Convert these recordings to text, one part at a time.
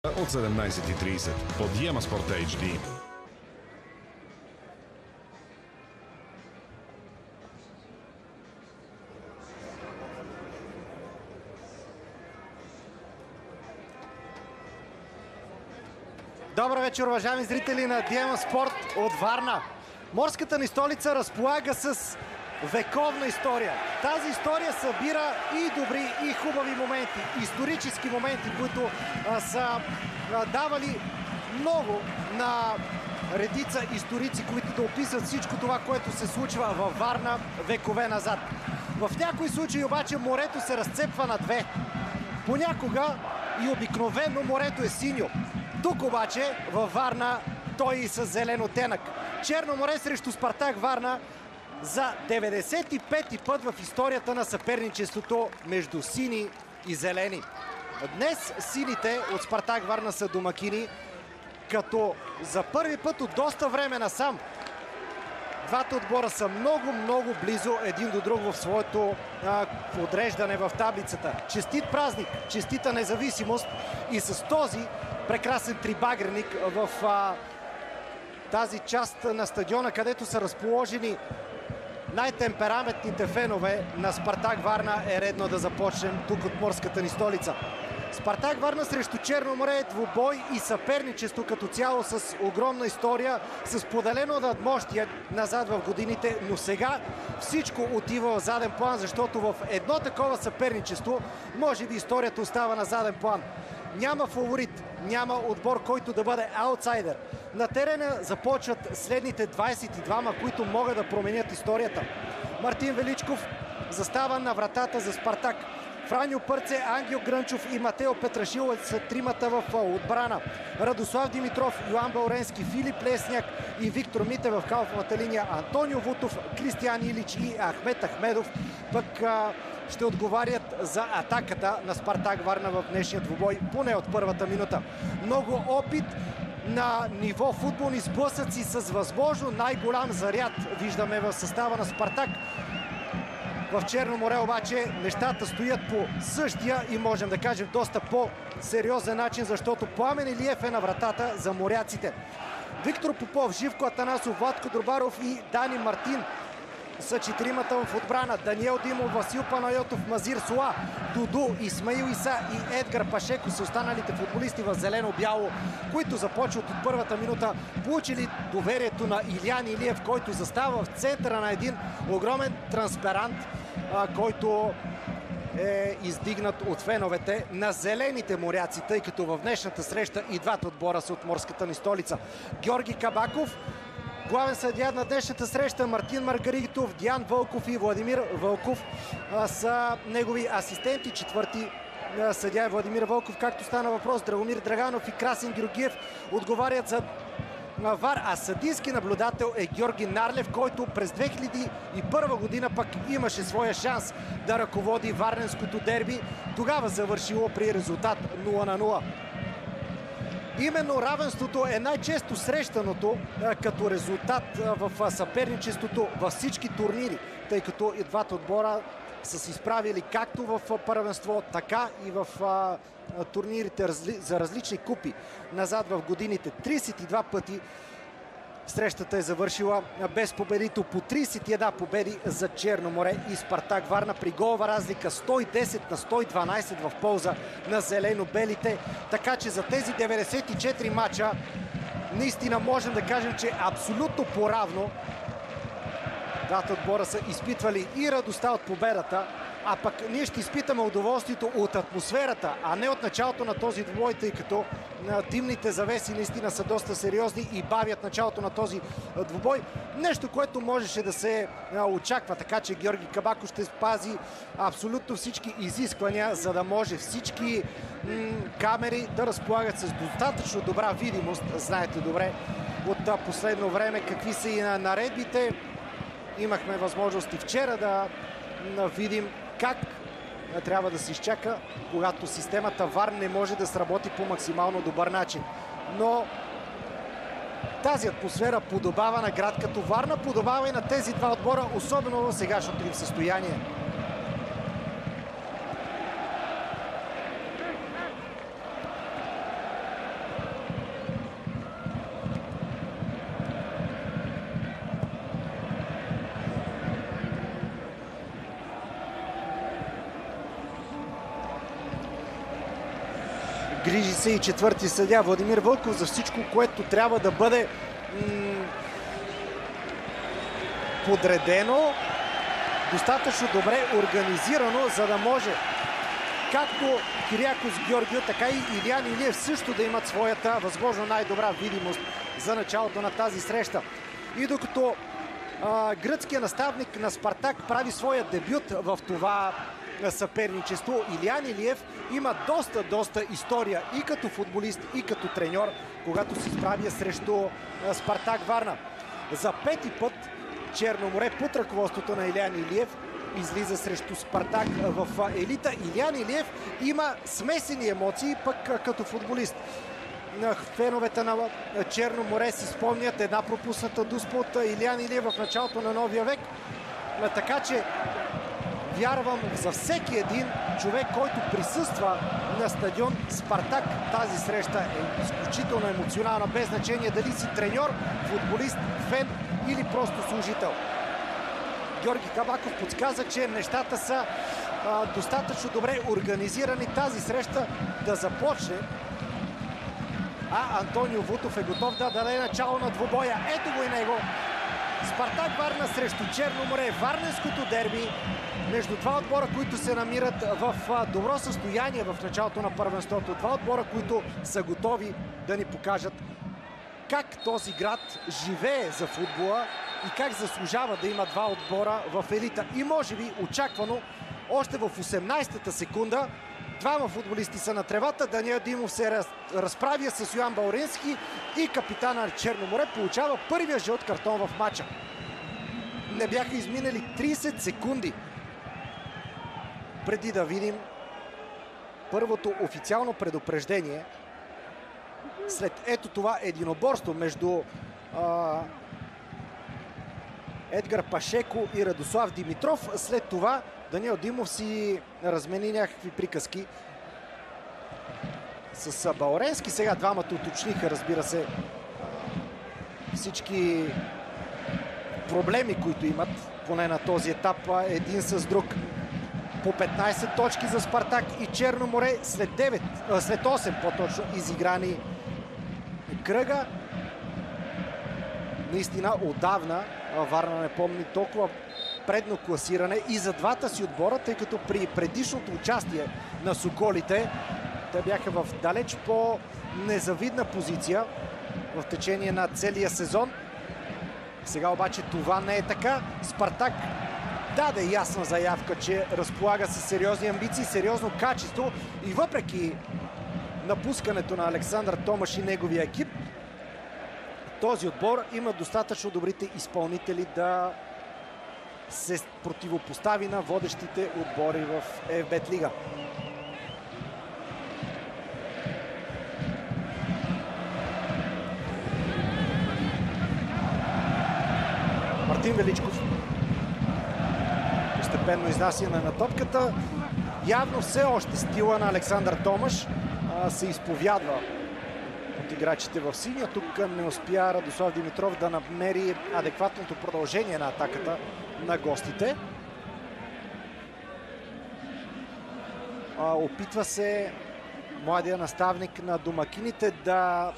от 17:30 по Диема Спорт HD. Добър вечер, уважаеми зрители на Диема Спорт от Варна. Морската ни столица разполага с вековна история. Тази история събира и добри, и хубави моменти, исторически моменти, които са давали много на редица историци, които да описват всичко това, което се случва във Варна векове назад. В някои случаи обаче морето се разцепва на две. Понякога и обикновено морето е синьо. Тук обаче във Варна той и с зелен оттенък. Черно море срещу Спартак Варна за 95-ти път в историята на съперничеството между сини и зелени. Днес сините от Спартак Варна са домакини, като за първи път от доста време насам двата отбора са много близо един до друг в своето подреждане в таблицата. Честит празник, честита независимост и с този прекрасен трибагреник в тази част на стадиона, където са разположени най-темпераментните фенове на Спартак Варна, е редно да започнем тук от морската ни столица. Спартак Варна срещу Черно море е двубой и съперничество като цяло с огромна история, с поделено надмощие назад в годините, но сега всичко отива в заден план, защото в едно такова съперничество може би историята остава на заден план. Няма фаворит, няма отбор, който да бъде аутсайдер. На терена започват следните 22-ма, които могат да променят историята. Мартин Величков застава на вратата за Спартак. Франьо Пърце, Ангел Грънчов и Матео Петрашилов са тримата в отбрана. Радослав Димитров, Йоан Бауренски, Филип Лесняк и Виктор Митев в халфовата линия. Антонио Вутов, Кристиян Илич и Ахмет Ахмедов пък ще отговарят за атаката на Спартак Варна в днешния двубой, поне от първата минута. Много опит на ниво футболни сблъсъци с възможно най-голям заряд виждаме в състава на Спартак. В Черно море обаче нещата стоят по същия и можем да кажем доста по-сериозен начин, защото Пламен Илиев е на вратата за моряците. Виктор Попов, Живко Атанасов, Владко Дробаров и Дани Мартин са четиримата в отбрана. Даниел Димов, Васил Панайотов, Мазир Суа, Дуду, Исмаил Иса и Едгар Пашеко са останалите футболисти в зелено-бяло, които започват от първата минута, получили доверието на Илиян Илиев, който застава в центъра на един огромен трансперант, който е издигнат от феновете на зелените моряци, тъй като в днешната среща и двата отбора са от морската ни столица. Георги Кабаков, главен съдия на днешната среща, Мартин Маргаритов, Диан Вълков и Владимир Вълков са негови асистенти. Четвърти съдия е Владимир Вълков, както стана въпрос. Драгомир Драганов и Красен Георгиев отговарят за ВАР, а съдийски наблюдател е Георги Нарлев, който през 2001 година пък имаше своя шанс да ръководи варненското дерби. Тогава завършило при резултат 0-0. Именно равенството е най-често срещаното като резултат в съперничеството във всички турнири, тъй като и двата отбора са се изправили както в първенство, така и в турнирите за различни купи назад в годините. 32 пъти срещата е завършила без победител, по 31 победи за Черно море и Спартак Варна при голова разлика 110-112 в полза на зелено-белите. Така че за тези 94 мача наистина можем да кажем, че абсолютно поравно двата отбора са изпитвали и радостта от победата, а пък ние ще изпитаме удоволствието от атмосферата, а не от началото на този двубой, тъй като димните завеси наистина са доста сериозни и бавят началото на този двубой. Нещо, което можеше да се очаква, така че Георги Кабаков ще спази абсолютно всички изисквания, за да може всички камери да разполагат с достатъчно добра видимост. Знаете добре от последно време какви са и наредбите. Имахме възможности вчера да видим как трябва да се изчака, когато системата ВАР не може да сработи по максимално добър начин. Но тази атмосфера подобава на град като Варна, подобава и на тези два отбора, особено в сегашното им състояние. Грижи се и четвърти съдия Владимир Вълков за всичко, което трябва да бъде подредено, достатъчно добре организирано, за да може както Кириакос Георгио, така и Илиян Илиев също да имат своята възможно най-добра видимост за началото на тази среща. И докато гръцкият наставник на Спартак прави своя дебют в това съперничество, Илиян Илиев има доста история и като футболист, и като треньор, когато се справя срещу Спартак Варна. За пети път Черно море под ръководството на Илиян Илиев излиза срещу Спартак в елита. Илиян Илиев има смесени емоции пък като футболист. Феновете на Черно море си спомнят една пропусната дуспа от Илиян Илиев в началото на новия век. Така че вярвам за всеки един човек, който присъства на стадион Спартак, тази среща е изключително емоционална, без значение дали си треньор, футболист, фен или просто служител. Георги Кабаков подсказа, че нещата са достатъчно добре организирани тази среща да започне. А Антонио Вутов е готов да даде начало на двубоя. Ето го и него. Спартак Варна срещу Черно море. Варненското дерби между два отбора, които се намират в добро състояние в началото на първенството. Два отбора, които са готови да ни покажат как този град живее за футбола и как заслужава да има два отбора в елита. И може би очаквано още в 18-та секунда двама футболисти са на тревата. Даниел Димов се разправя с Йоан Бауренски и капитана на Черно море получава първия жълт картон в матча. Не бяха изминали 30 секунди преди да видим първото официално предупреждение след ето това единоборство между Едгар Пашеко и Радослав Димитров. След това Даниел Димов си размени някакви приказки с Бауренски. Сега двамата уточниха, разбира се, всички проблеми, които имат, поне на този етап, един с друг. По 15 точки за Спартак и Черно море след 8 по-точно изиграни кръга. Наистина отдавна Варна не помни толкова предно класиране и за двата си отбора, тъй като при предишното участие на Соколите те бяха в далеч по-незавидна позиция в течение на целия сезон. Сега обаче това не е така. Спартак даде ясна заявка, че разполага с сериозни амбиции, сериозно качество и въпреки напускането на Александър Томаш и неговия екип, този отбор има достатъчно добрите изпълнители да се противопостави на водещите отбори в ФБ лига. Мартин Величков постепенно изнасяне на топката. Явно все още стила на Александър Томаш се изповядва от играчите в синя. Тук не успя Радослав Димитров да намери адекватното продължение на атаката на гостите. Опитва се младия наставник на домакините да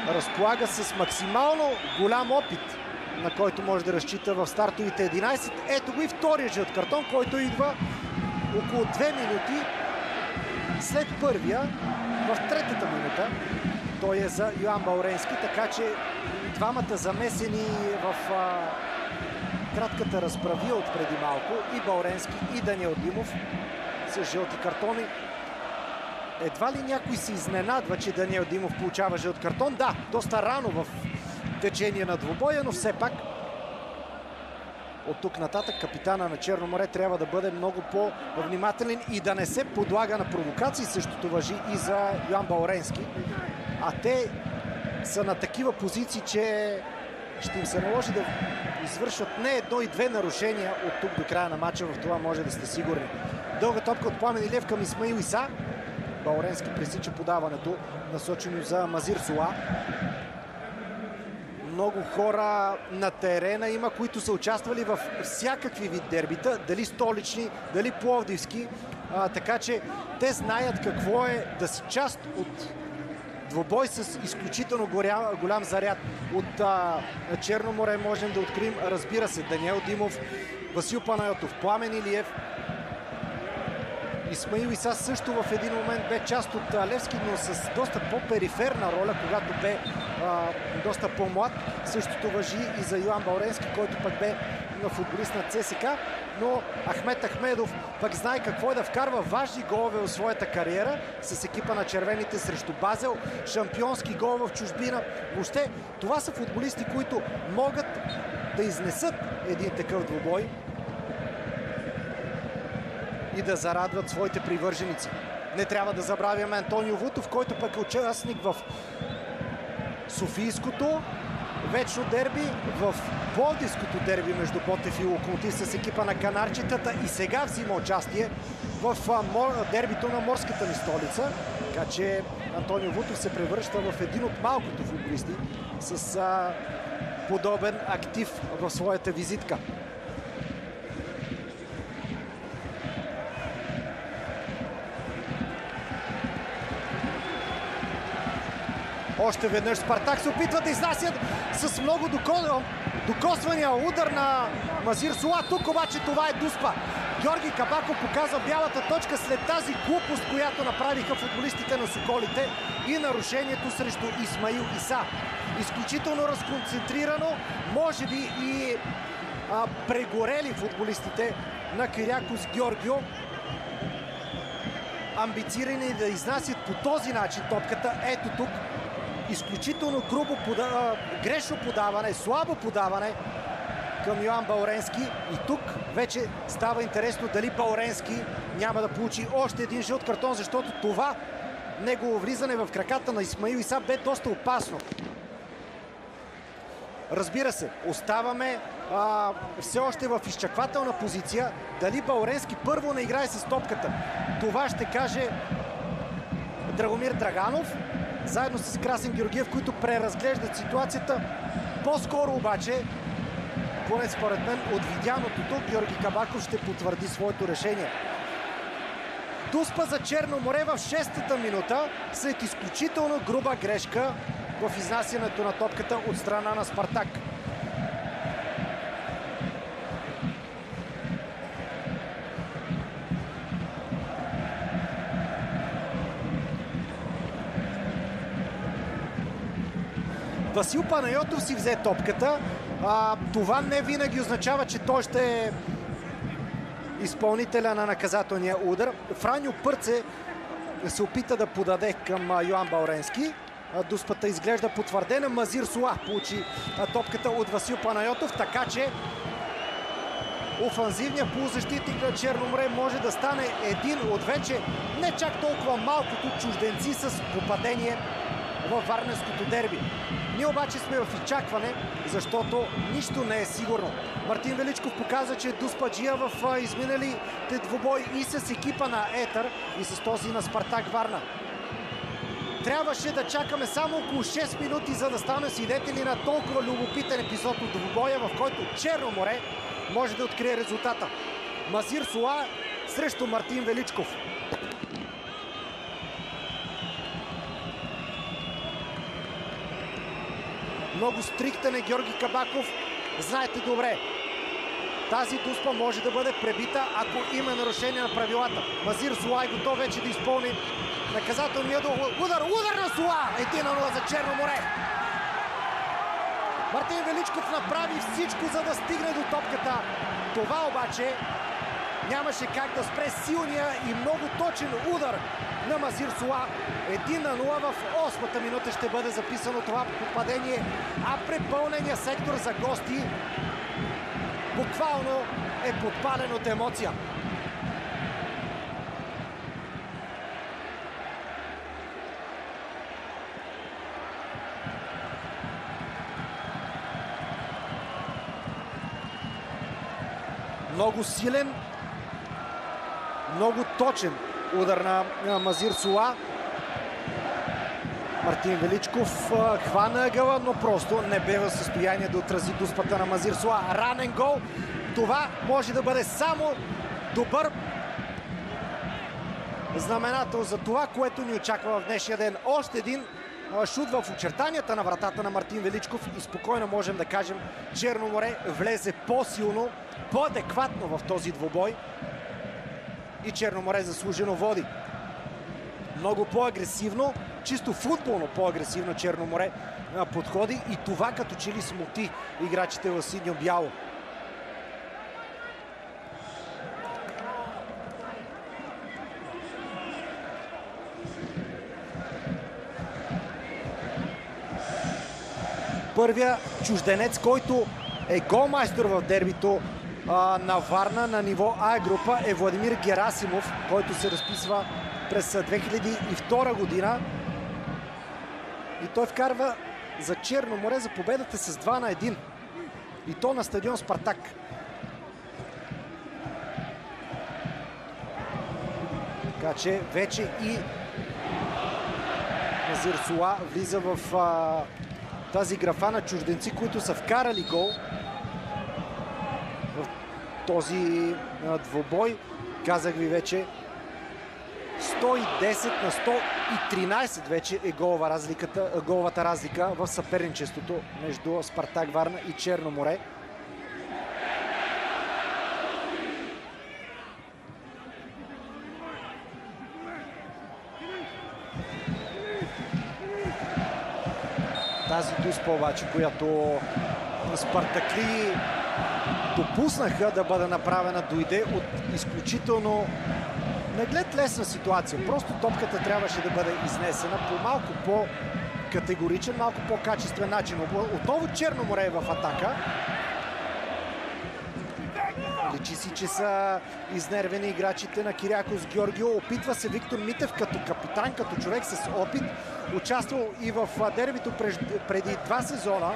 разполага с максимално голям опит, на който може да разчита в стартовите 11. Ето го и втория жълт картон, който идва около 2 минути след първия, в третата минута. Той е за Йоан Бауренски, така че двамата замесени в кратката разправия от преди малко, и Бауренски, и Даниел Димов с жълти картони. Едва ли някой се изненадва, че Даниел Димов получава жълт картон? Да, доста рано в течение на двубоя, но все пак от тук нататък капитана на Черно море трябва да бъде много по-внимателен и да не се подлага на провокации. Същото важи и за Йоан Бауренски. А те са на такива позиции, че ще им се наложи да извършват не едно и две нарушения от тук до края на матча. В това може да сте сигурни. Дълга топка от Пламен Илиев към Исмаил Иса. Бауренски пресича подаването, насочено за Мазир Сула. Много хора на терена има, които са участвали в всякакви вид дербита, дали столични, дали пловдивски. така че те знаят какво е да си част от двубой с изключително голям заряд. От Черно море можем да открием, разбира се, Даниел Димов, Васил Панайотов, Пламен Илиев. Исмаил Иса също в един момент бе част от Левски, но с доста по-периферна роля, когато бе доста по-млад. Същото важи и за Йоан Бауренски, който пък бе футболист на ЦСКА. Но Ахмед Ахмедов пък знае какво е да вкарва важни голове в своята кариера с екипа на червените срещу Базел, шампионски гол в чужбина. Въобще това са футболисти, които могат да изнесат един такъв двубой и да зарадват своите привърженици. Не трябва да забравяме Антонио Вутов, който пък е участник в Софийското вечно дерби, в Пловдивското дерби между Ботев и Локомотив с екипа на канарчетата и сега взима участие в дербито на морската ни столица. Така че Антонио Вутов се превръща в един от малкото футболисти с подобен актив в своята визитка. Още веднъж Спартак се опитва да изнасят с много докосвания удар на Мазир Сула. Тук обаче това е Дуспа. Георги Кабаков показва бялата точка след тази глупост, която направиха футболистите на Соколите и нарушението срещу Исмаил Иса. Изключително разконцентрирано, може би и прегорели футболистите на Кирякос Георгио. Амбицирани да изнасят по този начин топката. Ето тук изключително грубо грешно подаване, слабо подаване към Йоан Бауренски. И тук вече става интересно дали Бауренски няма да получи още един жълт картон, защото това негово влизане в краката на Исмаил Иса бе доста опасно. Разбира се, оставаме все още в изчаквателна позиция. Дали Бауренски първо не играе с топката? Това ще каже Драгомир Драганов, заедно с Красен Георгиев, които преразглеждат ситуацията. По-скоро обаче, поне според мен, от видяното тук, Георги Кабаков ще потвърди своето решение. Дуспа за Черно море в 6-та минута, след изключително груба грешка в изнасянето на топката от страна на Спартак. Васил Панайотов си взе топката. Това не винаги означава, че той ще е изпълнителя на наказателния удар. Франьо Пърце се опита да подаде към Йоан Бауренски. Дуспата изглежда потвърдена. Мазир Сула получи топката от Васил Панайотов, така че офанзивният полузащитник на Черно море може да стане един от вече не чак толкова малкото чужденци с попадение във варненското дерби. Ние обаче сме в изчакване, защото нищо не е сигурно. Мартин Величков показа, че Дуспаджия в изминалите двубой и с екипа на Етър, и с този на Спартак Варна. Трябваше да чакаме само около 6 минути, за да станем свидетели на толкова любопитен епизод от двубоя, в който Черно море може да открие резултата. Мазир Сула срещу Мартин Величков. Много стриктен е Георги Кабаков. Знаете добре, тази Дуспа може да бъде пребита, ако има нарушение на правилата. Мазир Сула е готов вече да изпълни наказателния удар. Удар на Сула! 1-0 за Черно море. Мартин Величков направи всичко, за да стигне до топката. Това обаче нямаше как да спре силния и много точен удар на Мазир Сула. 1-0 в 8-та минута ще бъде записано това попадение, а препълнения сектор за гости буквално е подпален от емоция. Много силен, много точен удар на Мазир Сула. Мартин Величков хвана ъгъла, но просто не бе в състояние да отрази Дуспата на Мазир Сула. Ранен гол. Това може да бъде само добър знаменател за това, което ни очаква в днешния ден. Още един шут в очертанията на вратата на Мартин Величков и спокойно можем да кажем, Черно море влезе по-силно, по-адекватно в този двубой и Черно море заслужено води. Много по-агресивно, чисто футболно по-агресивно Черно море подходи и това като че ли смути играчите в синьо-бяло. Първия чужденец, който е голмайстор в дербито на Варна на ниво А група, е Владимир Герасимов, който се разписва през 2002 година. И той вкарва за Черно море за победата с 2-1. И то на стадион Спартак. Така че вече и Назир Сула влиза в тази графа на чужденци, които са вкарали гол в този двубой. Казах ви вече, 110 на 113 вече е головата разлика в съперничеството между Спартак Варна и Черно море. Тази дуспа обаче, която спартакли допуснаха да бъде направена, дойде от изключително неглед лесна ситуация. Просто топката трябваше да бъде изнесена по малко по-категоричен, малко по-качествен начин. Отново Черно море е в атака. Личи си, че са изнервени играчите на Кирякос Георгио. Опитва се Виктор Митев като капитан, като човек с опит. Участвал и в дербито преди 2 сезона,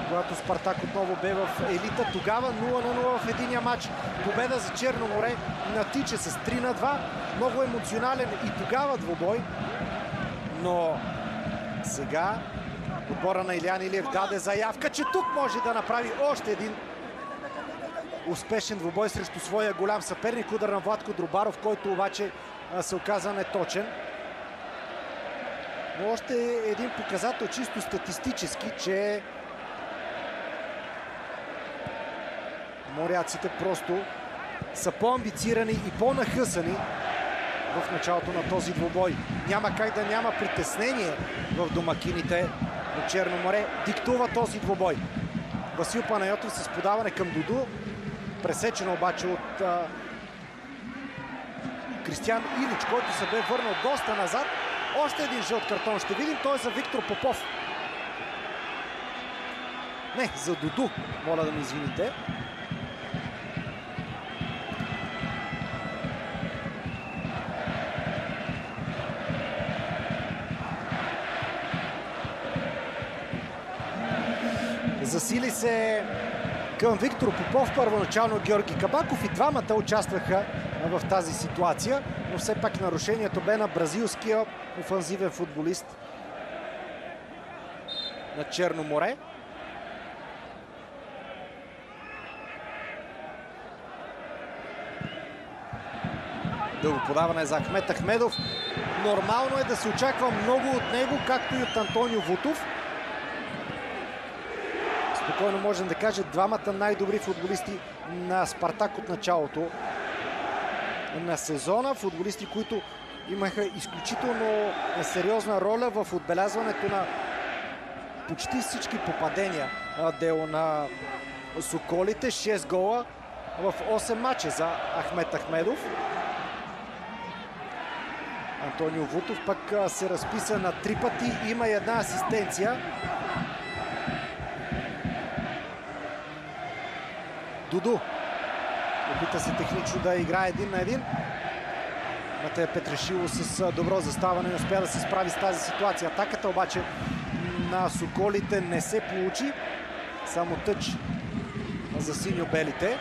когато Спартак отново бе в елита. Тогава 0-0 в единия матч. Победа за Черно море натича с 3-2. Много емоционален и тогава двубой. Но сега отбора на Илиян Илиев даде заявка, че тук може да направи още един успешен двубой срещу своя голям съперник. Удар на Владко Друбаров, който обаче се оказа неточен. Но още един показател чисто статистически, че моряците просто са по-амбицирани и по-нахъсани в началото на този двубой. Няма как да няма притеснение в домакините на Черно море. Диктува този двубой. Васил Панайотов с подаване към Дуду. Пресечено обаче от Кристиян Илич, който се бе върнал доста назад. Още един жълт картон ще видим. Той е за Виктор Попов. Не, за Дуду. Моля да ми извините. Засили се към Виктор Попов, първоначално Георги Кабаков, и двамата участваха в тази ситуация, но все пак нарушението бе на бразилския офанзивен футболист на Черно море. Дълго подаване за Ахмет Ахмедов. Нормално е да се очаква много от него, както и от Антонио Вутов. Спокойно можем да кажем, двамата най-добри футболисти на Спартак от началото на сезона. Футболисти, които имаха изключително сериозна роля в отбелязването на почти всички попадения. Дело на Соколите. 6 гола в 8 мача за Ахмет Ахмедов. Антонио Вутов пък се разписа на 3 пъти. Има и една асистенция. Дуду опита се технично да играе 1-1. Матея Петрешило с добро заставане не успя да се справи с тази ситуация. Атаката обаче на Соколите не се получи. Само тъч за синьо-белите.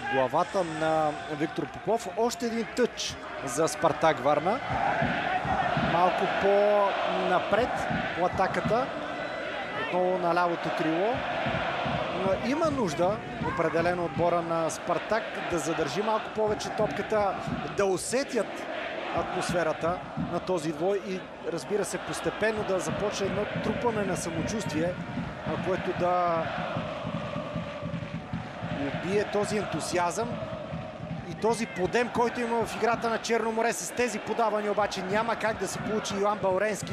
от главата на Виктор Попов. Още един тъч за Спартак Варна. Малко по-напред по атаката. Отново на лявото крило. Но има нужда, определено отбора на Спартак, да задържи малко повече топката, да усетят атмосферата на този двой и, разбира се, постепенно да започне едно трупане на самочувствие, което да убие този ентусиазъм и този подем, който има в играта на Черно море. С тези подавания обаче няма как да се получи. Йоан Бауренски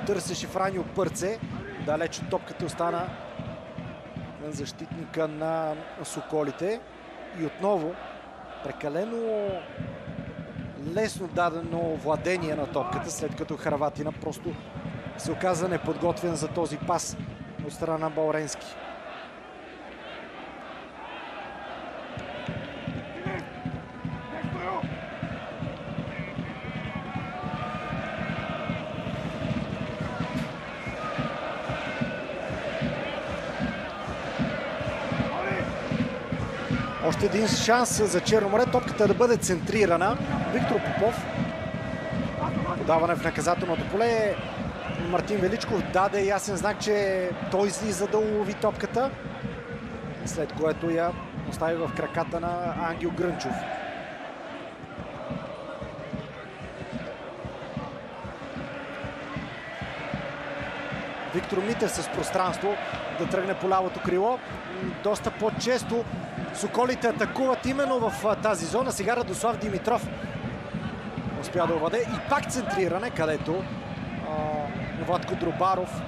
търсеше Франио Пърце. Далеч от топката остана защитника на Соколите. И отново прекалено лесно дадено владение на топката, след като Харватина просто се оказа неподготвен за този пас от страна на Бауренски. Още един шанс за Черно море. Топката да бъде центрирана. Виктор Попов. Подаване в наказателното поле. Мартин Величков даде ясен знак, че той излиза да улови топката. След което я остави в краката на Ангел Грънчов. Виктор Митев с пространство да тръгне по лявото крило. Доста по-често Соколите атакуват именно в тази зона. Сега Радослав Димитров успя да овладее и пак центриране, където Владко Дробаров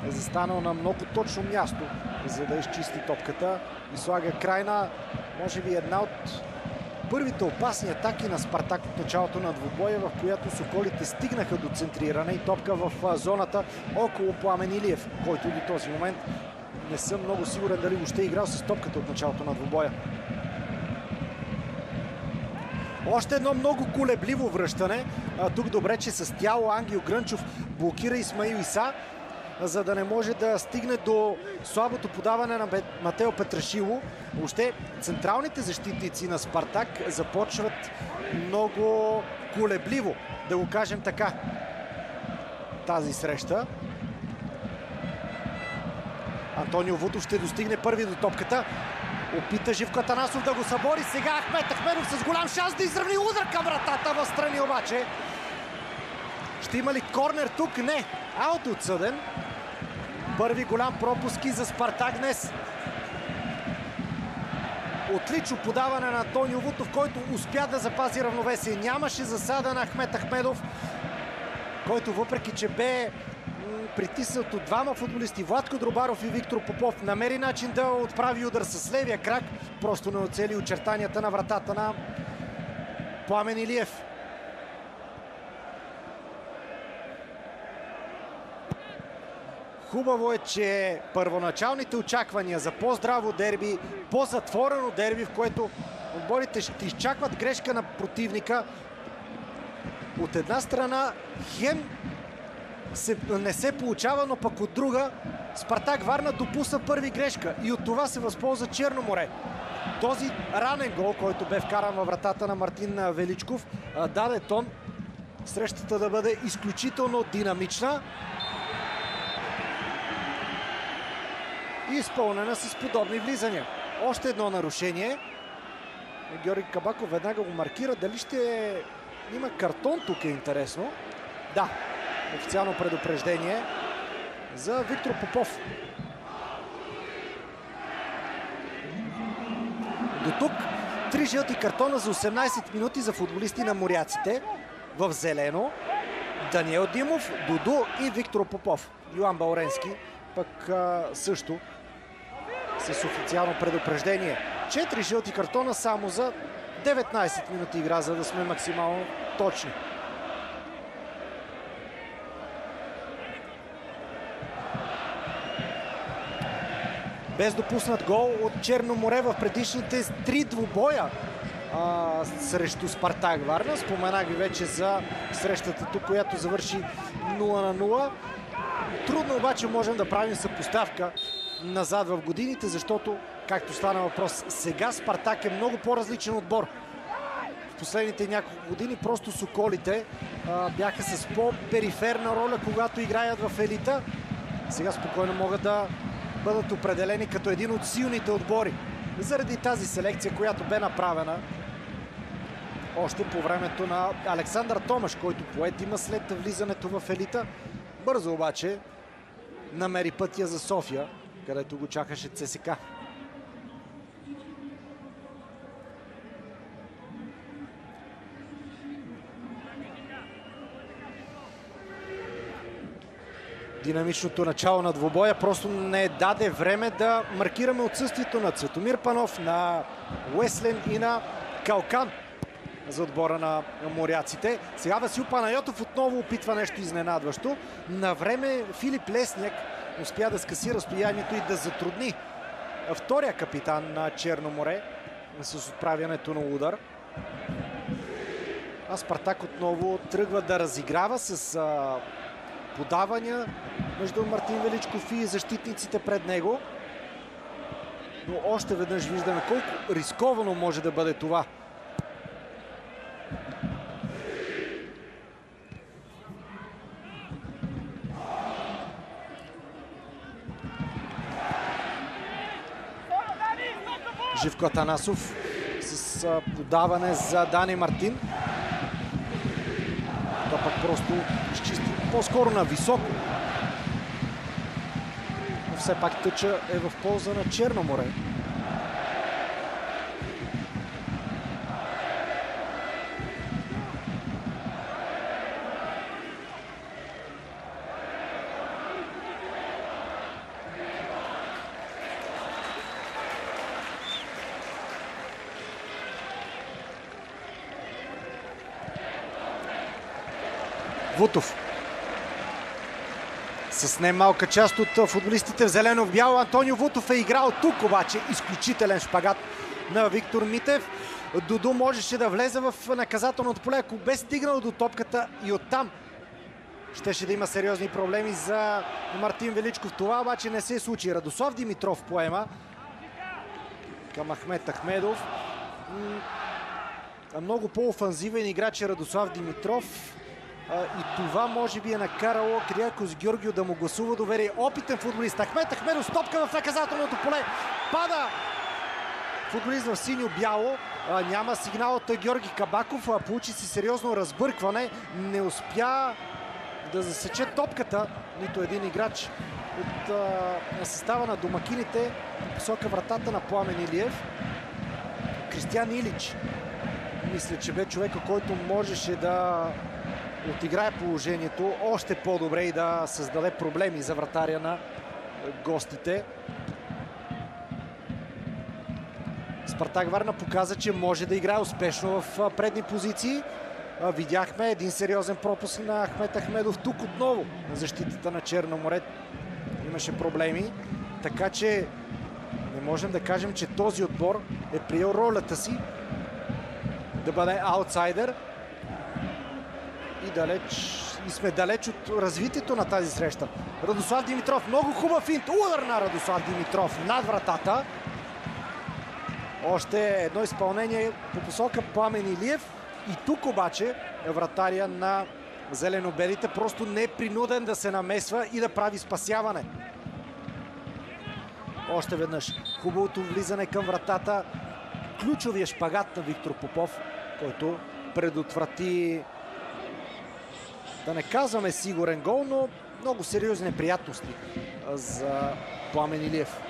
е застанал на много точно място, за да изчисти топката и слага край на, може би, една от първите опасни атаки на Спартак от началото на двубоя, в която Соколите стигнаха до центриране и топка в зоната около Пламен Илиев, който до този момент не съм много сигурен дали въобще е играл с топката от началото на двубоя. Още едно много колебливо връщане. Тук добре, че с тяло Ангел Грънчов блокира Исмаил Иса, за да не може да стигне до слабото подаване на Матео Петрашило. Въобще централните защитници на Спартак започват много колебливо, да го кажем така, тази среща. Антонио Вутов ще достигне първи до топката. Опита Живко Атанасов да го събори. Сега Ахмет Ахмедов с голям шанс да изравни удар към вратата в страни обаче. Ще има ли корнер тук? Не. Аут отсъден. Първи голям пропуски за Спартак днес. Отлично подаване на Антонио Вутов, който успя да запази равновесие. Нямаше засада на Ахмет Ахмедов, който въпреки че бе притиснат от двама футболисти, Владко Дробаров и Виктор Попов, намери начин да отправи удар с левия крак, просто не оцели очертанията на вратата на Пламен Илиев. Хубаво е, че първоначалните очаквания за по-здраво дерби, по-затворено дерби, в което отборите ще изчакват грешка на противника, от една страна хем не се получава, но пък от друга Спартак Варна допусна първи грешка и от това се възползва Черно море. Този ранен гол, който бе вкаран във вратата на Мартин Величков, даде тон срещата да бъде изключително динамична и изпълнена с подобни влизания. Още едно нарушение. Георги Кабаков веднага го маркира. Дали ще има картон тук, е интересно. Да, официално предупреждение за Виктор Попов. До тук 3 жълти картона за 18 минути за футболисти на моряците. В зелено Даниел Димов, Дуду и Виктор Попов. Йоан Бауренски пък също с официално предупреждение. 4 жълти картона само за 19 минути игра, за да сме максимално точни. Без допуснат гол от Черно море в предишните 3 двубоя срещу Спартак Варна. Споменах ви вече за срещата тук, която завърши 0-0. Трудно обаче можем да правим съпоставка назад в годините, защото както стана въпрос. Сега Спартак е много по-различен отбор. В последните няколко години просто Соколите бяха с по-периферна роля, когато играят в елита. Сега спокойно могат да бъдат определени като един от силните отбори. Заради тази селекция, която бе направена още по времето на Александър Томаш, който поет има след влизането в елита. Бързо обаче намери пътя за София, където го чакаше ЦСКА. Динамичното начало на двубоя просто не даде време да маркираме отсъствието на Цветомир Панов, на Уеслен и на Калкан за отбора на моряците. Сега Васил Панайотов отново опитва нещо изненадващо. На време Филип Лесняк успя да скъси разстоянието и да затрудни втория капитан на Черно море с отправянето на удар. А Спартак отново тръгва да разиграва с подавания между Мартин Величков и защитниците пред него. Но още веднъж виждаме колко рисковано може да бъде това. Живко Атанасов с подаване за Дани Мартин. Това пък просто изчисти по-скоро на високо. Но все пак тъча е в полза на Черно море. Вутов. С немалка част от футболистите в зелено-бяло. Антонио Вутов е играл тук обаче. Изключителен шпагат на Виктор Митев. Дуду можеше да влезе в наказателното поле, ако бе стигнал до топката и оттам щеше да има сериозни проблеми за Мартин Величков. Това обаче не се случи. Радослав Димитров поема към Ахмед Ахмедов. Много по-офанзивен играч е Радослав Димитров. И това може би е накарало Кирякос Георгио да му гласува доверие. Опитен футболист. Ахмед Ахмедов стопка в наказателното поле. Пада футболист в синьо-бяло. Няма сигнал от Георги Кабаков. Получи си сериозно разбъркване. Не успя да засече топката нито един играч от състава на домакините по посока вратата на Пламен Илиев. Кристиан Илич мисля, че бе човека, който можеше да отиграе положението още по-добре и да създаде проблеми за вратаря на гостите. Спартак Варна показа, че може да играе успешно в предни позиции. Видяхме един сериозен пропуск на Ахмед Ахмедов тук отново. На защитата на Черно море имаше проблеми. Така че не можем да кажем, че този отбор е приел ролята си да бъде аутсайдер. И сме далеч от развитието на тази среща. Радослав Димитров, много хубав финт. Удар на Радослав Димитров над вратата. Още едно изпълнение по посока Пламен Илиев. И тук обаче вратаря на зелено-белите просто не е принуден да се намесва и да прави спасяване. Още веднъж хубавото влизане към вратата. Ключовия шпагат на Виктор Попов, който предотврати, да не казваме сигурен гол, но много сериозни неприятности за Пламен Илиев.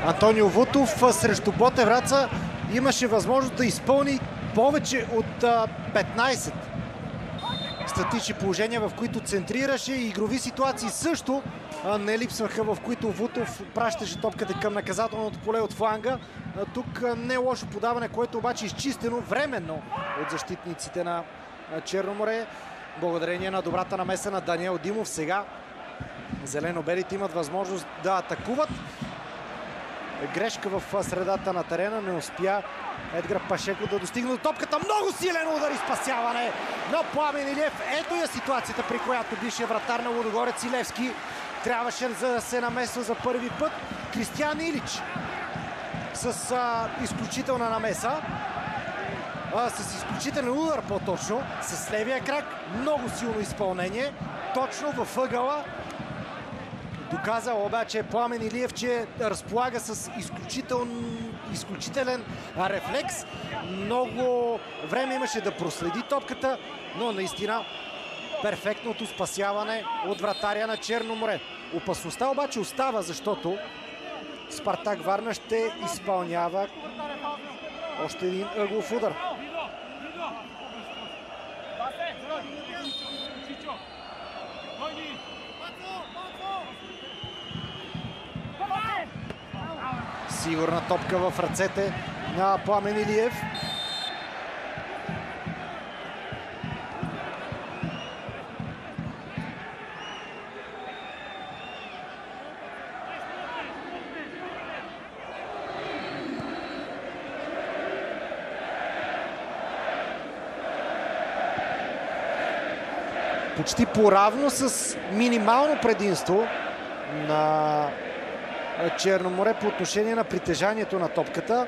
Антонио Вутов срещу Ботевраца имаше възможност да изпълни повече от 15 статични положения, в които центрираше, и игрови ситуации също не липсваха, в които Вутов пращаше топката към наказателното поле от фланга. Тук не е лошо подаване, което обаче е изчистено временно от защитниците на Черно море. Благодарение на добрата намеса на Даниел Димов, сега зелено-белите имат възможност да атакуват. Грешка в средата на терена, не успя Едгар Пашеко да достигне до топката. Много силен удар и спасяване на Пламен Илиев. Ето я ситуацията, при която бившия вратар на Лудогорец Илевски трябваше да се намесва за първи път. Кристиян Илич с изключителна намеса, с изключителен удар по-точно, с левия крак. Много силно изпълнение, точно във ъгъла. Доказа обаче Пламен Илиев, че разполага с изключителен рефлекс. Много време имаше да проследи топката, но наистина перфектното спасяване от вратаря на Черно море. Опасността обаче остава, защото Спартак Варна ще изпълнява още един ъглов удар. Сигурна топка в ръцете на Пламен Илиев. Почти поравно с минимално предимство на Черно море по отношение на притежанието на топката.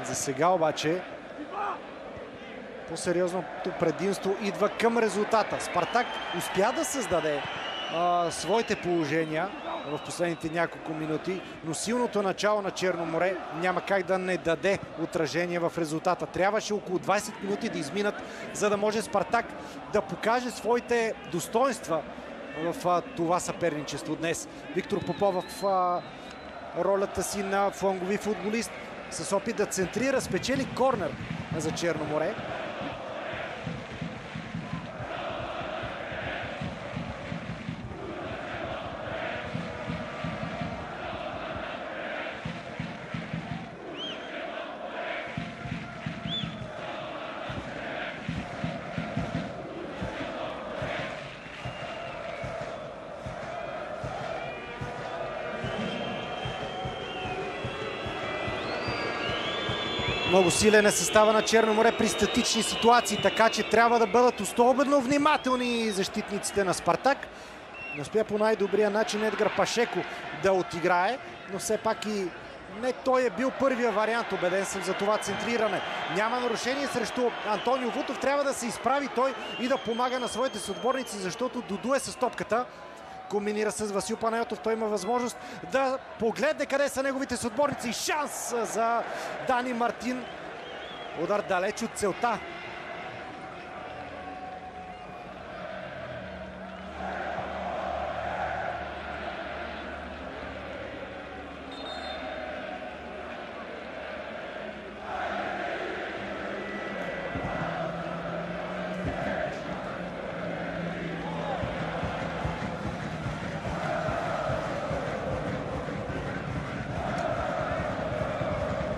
За сега обаче по-сериозното предимство идва към резултата. Спартак успя да създаде своите положения в последните няколко минути, но силното начало на Черно море няма как да не даде отражение в резултата. Трябваше около 20 минути да изминат, за да може Спартак да покаже своите достоинства в това съперничество днес. Виктор Попов в ролята си на флангови футболист с опит да центрира, спечели корнер за Черно море. Много силен е състава на Черно море при статични ситуации, така че трябва да бъдат особено внимателни защитниците на Спартак. Не успя по най-добрия начин Едгар Пашеко да отиграе, но все пак и не той е бил първия вариант. Убеден съм за това центриране. Няма нарушение срещу Антонио Вутов. Трябва да се изправи той и да помага на своите съотборници, защото Дуду е с топката. Комбинира с Васил Панайотов. Той има възможност да погледне къде са неговите съотборници. Шанс за Дани Мартин. Удар далеч от целта.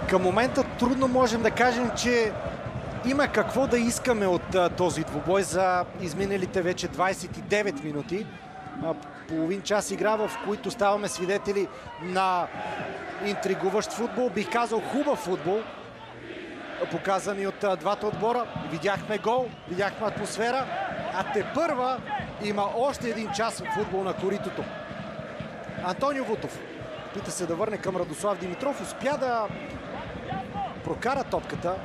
Към момента трудно можем да кажем, че има какво да искаме от този двубой за изминалите вече 29 минути. Половин час игра, в които ставаме свидетели на интригуващ футбол. Бих казал хубав футбол, показани от двата отбора. Видяхме гол, видяхме атмосфера, а тепърва има още един час футбол на коритото. Антонио Вутов пита се да върне към Радослав Димитров. Успя да прокара топката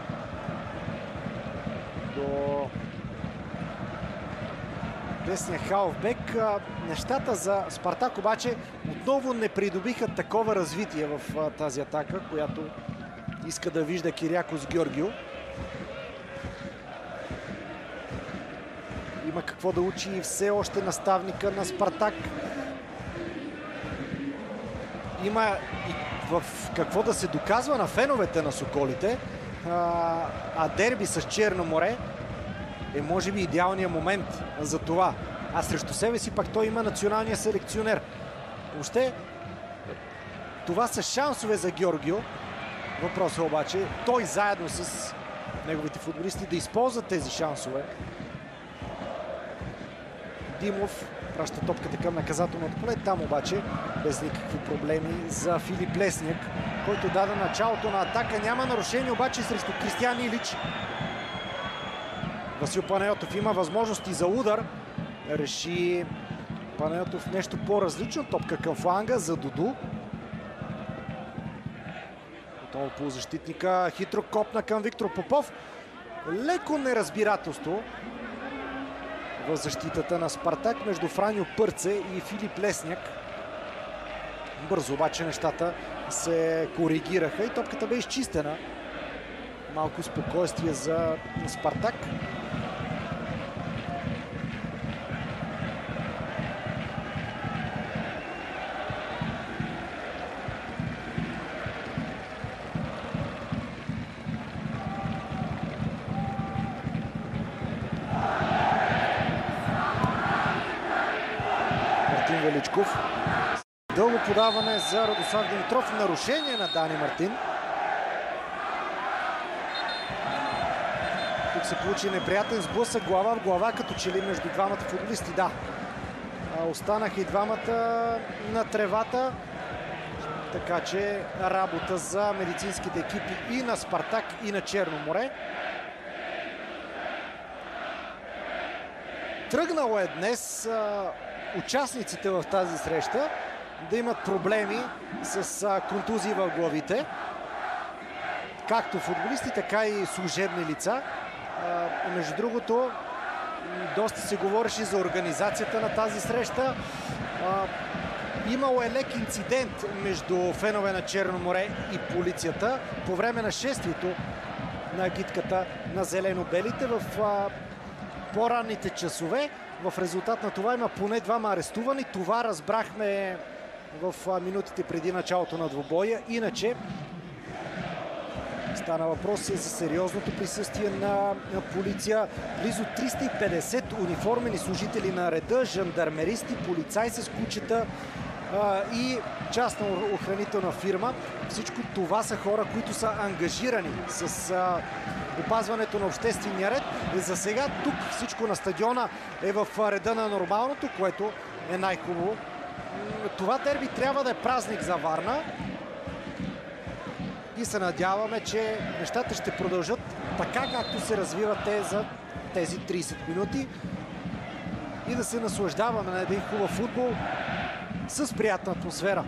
до десния халфбек. Нещата за Спартак обаче отново не придобиха такова развитие в тази атака, която иска да вижда Кириакос Георгио. Има какво да учи и все още наставника на Спартак. има и в какво да се доказва на феновете на Соколите, а дерби с Черно море е може би идеалният момент за това. А срещу себе си пак той има националния селекционер. Въобще това са шансове за Георгио. Въпросът е обаче той заедно с неговите футболисти да използват тези шансове. Димов праща топката към наказателното поле. Там обаче без никакви проблеми за Филип Лесняк, който даде началото на атака. Няма нарушение обаче срещу Кристиян Илич. Васил Панайотов има възможности за удар. Реши Панайотов нещо по-различно. Топка към фланга за Дуду. Отново полузащитника. Хитро копна към Виктор Попов. Леко неразбирателство в защитата на Спартак между Франьо Пърце и Филип Лесняк. Бързо обаче нещата се коригираха и топката бе изчистена. Малко спокойствие за Спартак. Величков. Дълго подаване за Радослав Димитров. Нарушение на Дани Мартин. Тук се получи неприятен сблъсък глава в глава, като че ли между двамата футболисти. Да. Останаха и двамата на тревата. Така че работа за медицинските екипи и на Спартак, и на Черно море. Тръгнало е днес участниците в тази среща да имат проблеми с контузии в главите. Както футболисти, така и служебни лица. Между другото, доста се говореше за организацията на тази среща. Имало е лек инцидент между фенове на Черно море и полицията по време на шествието на агитката на зелено-белите в по-ранните часове. В резултат на това има поне двама арестувани. Това разбрахме в минутите преди началото на двубоя. Иначе стана въпрос за сериозното присъствие на полиция. Близо 350 униформени служители на реда, жандармеристи, полицаи с кучета и частна охранителна фирма. Всичко това са хора, които са ангажирани с опазването на обществения ред. За сега тук всичко на стадиона е в реда на нормалното, което е най-хубаво. Това дерби трябва да е празник за Варна и се надяваме, че нещата ще продължат така, както се развиват те за тези 30 минути и да се наслаждаваме на един хубав футбол с приятна атмосфера.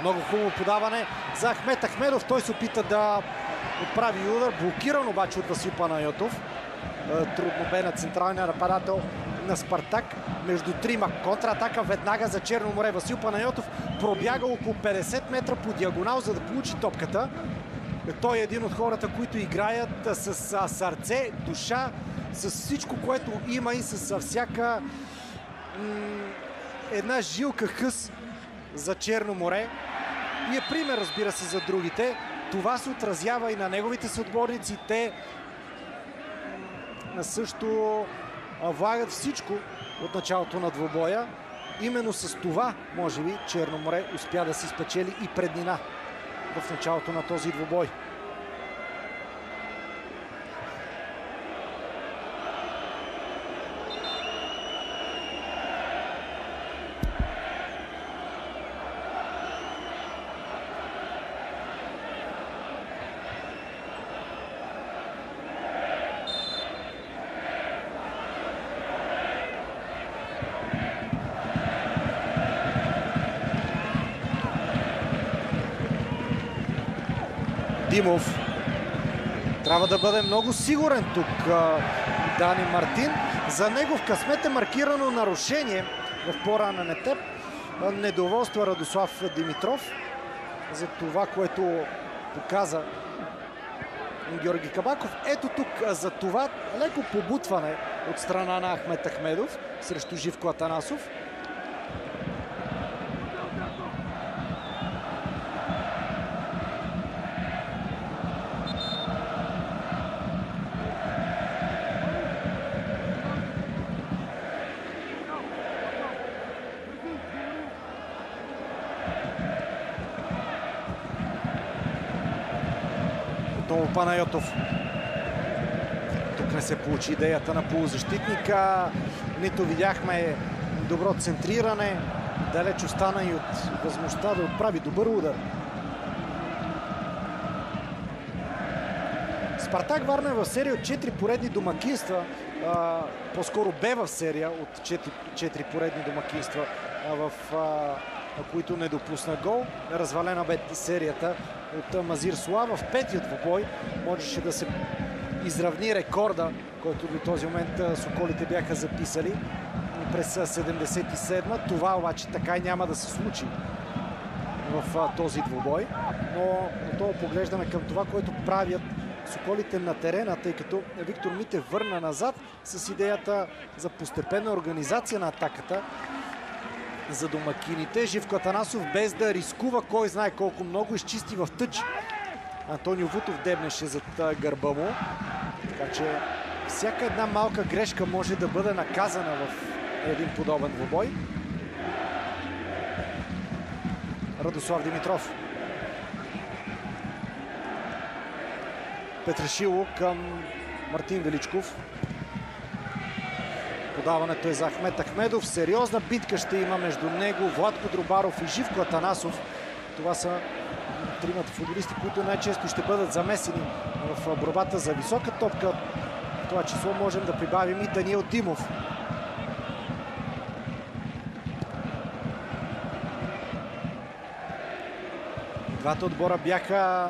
Много хубаво подаване за Ахмет Ахмедов. Той се опита да отправи удар. Блокиран обаче от Васил Панайотов. Трудно бе на централния нападател на Спартак. Между трима. Контратака веднага за Черно море. Васил Панайотов пробяга около 50 метра по диагонал, за да получи топката. Той е един от хората, които играят с сърце, душа, с всичко, което има и с всяка една жилка хъс за Черно море. И е пример, разбира се, за другите. Това се отразява и на неговите съотборници. Те също влагат всичко от началото на двубоя. Именно с това, може би, Черно море успя да си спечели и преднина в началото на този двубой. Димов трябва да бъде много сигурен тук Дани Мартин. За негов късмет е маркирано нарушение в по-ранен етап. Недоволства Радослав Димитров за това, което показа Георги Кабаков. Ето тук за това леко побутване от страна на Ахмет Ахмедов срещу Живко Атанасов. Отново Панайотов. Тук не се получи идеята на полузащитника. Нито видяхме добро центриране. Далеч остана и от възможността да отправи добър удар. Спартак Варна е в серия от 4 поредни домакинства. По-скоро бе в серия от 4 поредни домакинства, в които не допусна гол. Развалена бе серията от Мазир Суа. В петият двубой можеше да се изравни рекорда, който до този момент соколите бяха записали през 77-ма. Това обаче така и няма да се случи в този двубой. Но отново поглеждаме към това, което правят соколите на терена, тъй като Виктор Митев върна назад с идеята за постепенна организация на атаката за домакините. Живко Атанасов, без да рискува кой знае колко много, изчисти в тъч. Антонио Вутов дебнеше зад гърба му. Така че всяка една малка грешка може да бъде наказана в един подобен двубой. Радослав Димитров. Петрашило към Мартин Величков. Подаването е за Ахмет Ахмедов. Сериозна битка ще има между него, Владко Дробаров и Живко Атанасов. Това са тримата футболисти, които най-често ще бъдат замесени в борбата за висока топка. В това число можем да прибавим и Даниел Димов. Двата отбора бяха,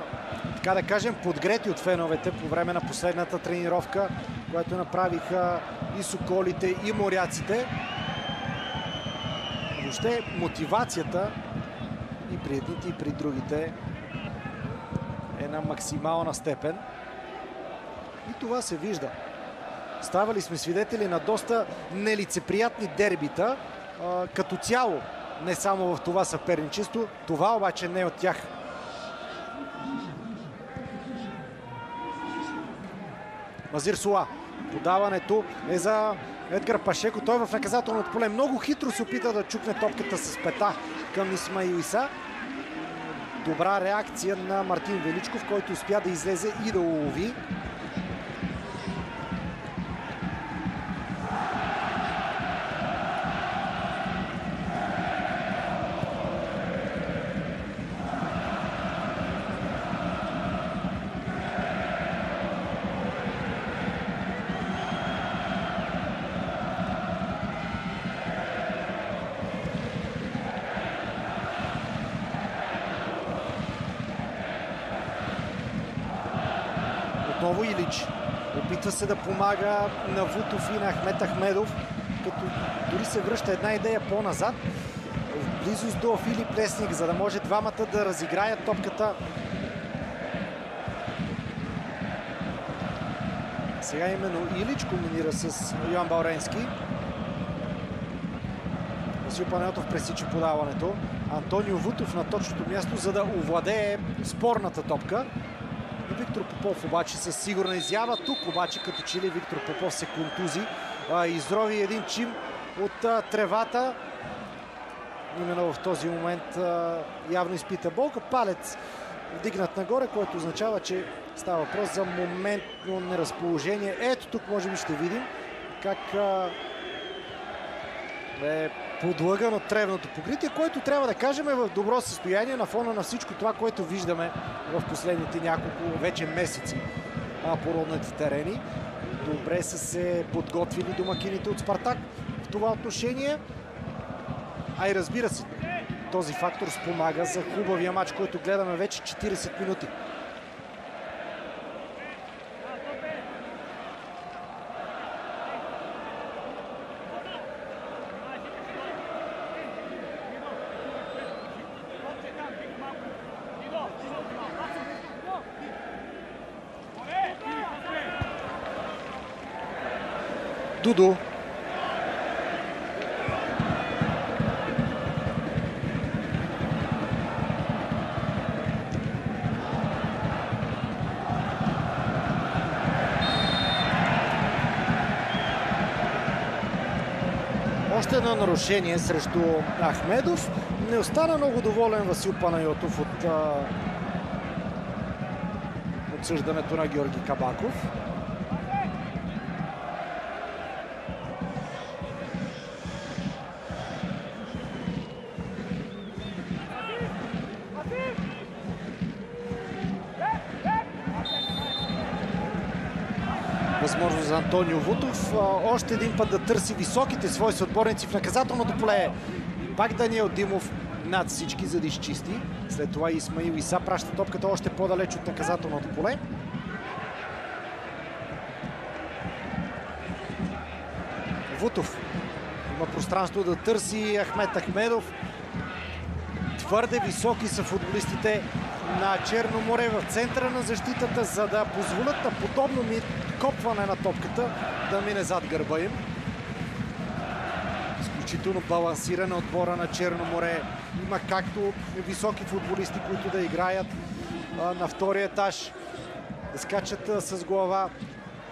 така да кажем, подгрети от феновете по време на последната тренировка, която направиха и соколите, и моряците. Въобще мотивацията и при едните, и при другите е на максимална степен. И това се вижда. Ставали сме свидетели на доста нелицеприятни дербита, като цяло, не само в това съперничество. Това обаче не е от тях. Мазир Суа. Подаването е за Едгар Пашеко. Той в наказателното поле много хитро се опита да чукне топката с пета към Исмаил Иса. Добра реакция на Мартин Величков, който успя да излезе и да улови. Отново Илич. Опитва се да помага на Вутов и на Ахмет Ахмедов, като дори се връща една идея по-назад, в близост до Филип Лесник, за да може двамата да разиграят топката. Сега именно Илич комбинира с Йоан Балренски. Васил Панайотов пресича подаването. Антонио Вутов на точното място, за да овладее спорната топка. Виктор Попов обаче със сигурна изява. Тук обаче като че ли Виктор Попов се контузи. Изрови един чим от тревата. Именно в този момент явно изпита болка. Палец вдигнат нагоре, което означава, че става въпрос за моментно неразположение. Ето тук може би ще видим как е подлъган от тревното покритие, което трябва да кажем е в добро състояние на фона на всичко това, което виждаме в последните няколко вече месеци по родните терени. Добре са се подготвили домакините от Спартак в това отношение. А и разбира се, този фактор спомага за хубавия матч, който гледаме вече 40 минути. Дудо. Още едно нарушение срещу Ахмедов. Не остана много доволен Васил Панайотов от отсъждането на Георги Кабаков. Възможност за Антонио Вутов. Още един път да търси високите свои съотборници в наказателното поле. Пак Даниел Димов над всички, за да изчисти. След това Исмаил Иса праща топката още по-далеч от наказателното поле. Вутов има пространство да търси Ахмед Ахмедов. Твърде високи са футболистите на Черно море в центъра на защитата, за да позволят на подобно копване на топката да мине зад гърба им. Изключително балансиран отбора на Черно море. Има както високи футболисти, които да играят на втория етаж, да скачат с глава.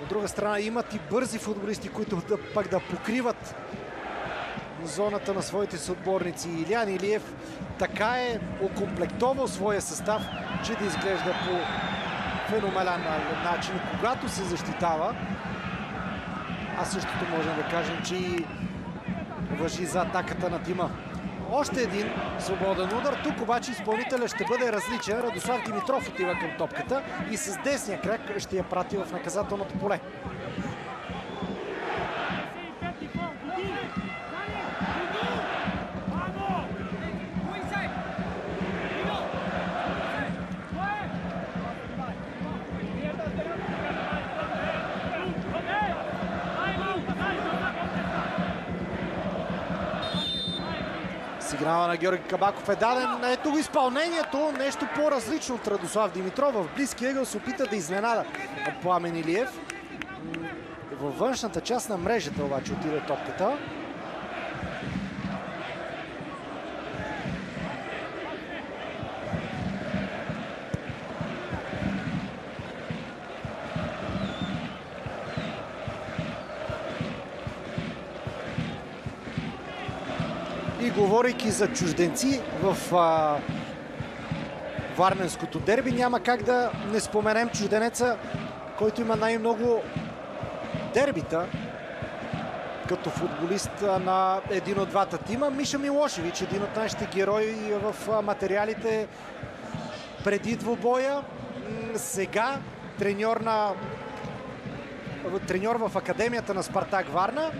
От друга страна имат и бързи футболисти, които пак да покриват зоната на своите съотборници. Илиян Илиев така е окомплектовал своя състав, че да изглежда по феноменален начин, когато се защитава. А същото можем да кажем, че и важи за атаката на тима. Още един свободен удар. Тук обаче изпълнителят ще бъде различен. Радослав Димитров отива към топката и с десния крак ще я прати в наказателното поле. Сигнала на Георги Кабаков е даден. Ето го изпълнението. Нещо по-различно от Радослав Димитров. В близкия ъгъл се опита да изненада Пламен Илиев. Във външната част на мрежата обаче отиде топката. И говорейки за чужденци в варненското дерби, няма как да не споменем чужденеца, който има най-много дербита като футболист на един от двата тима. Миша Милошевич, един от нашите герои в материалите преди двубоя. Сега треньор в академията на Спартак Варна.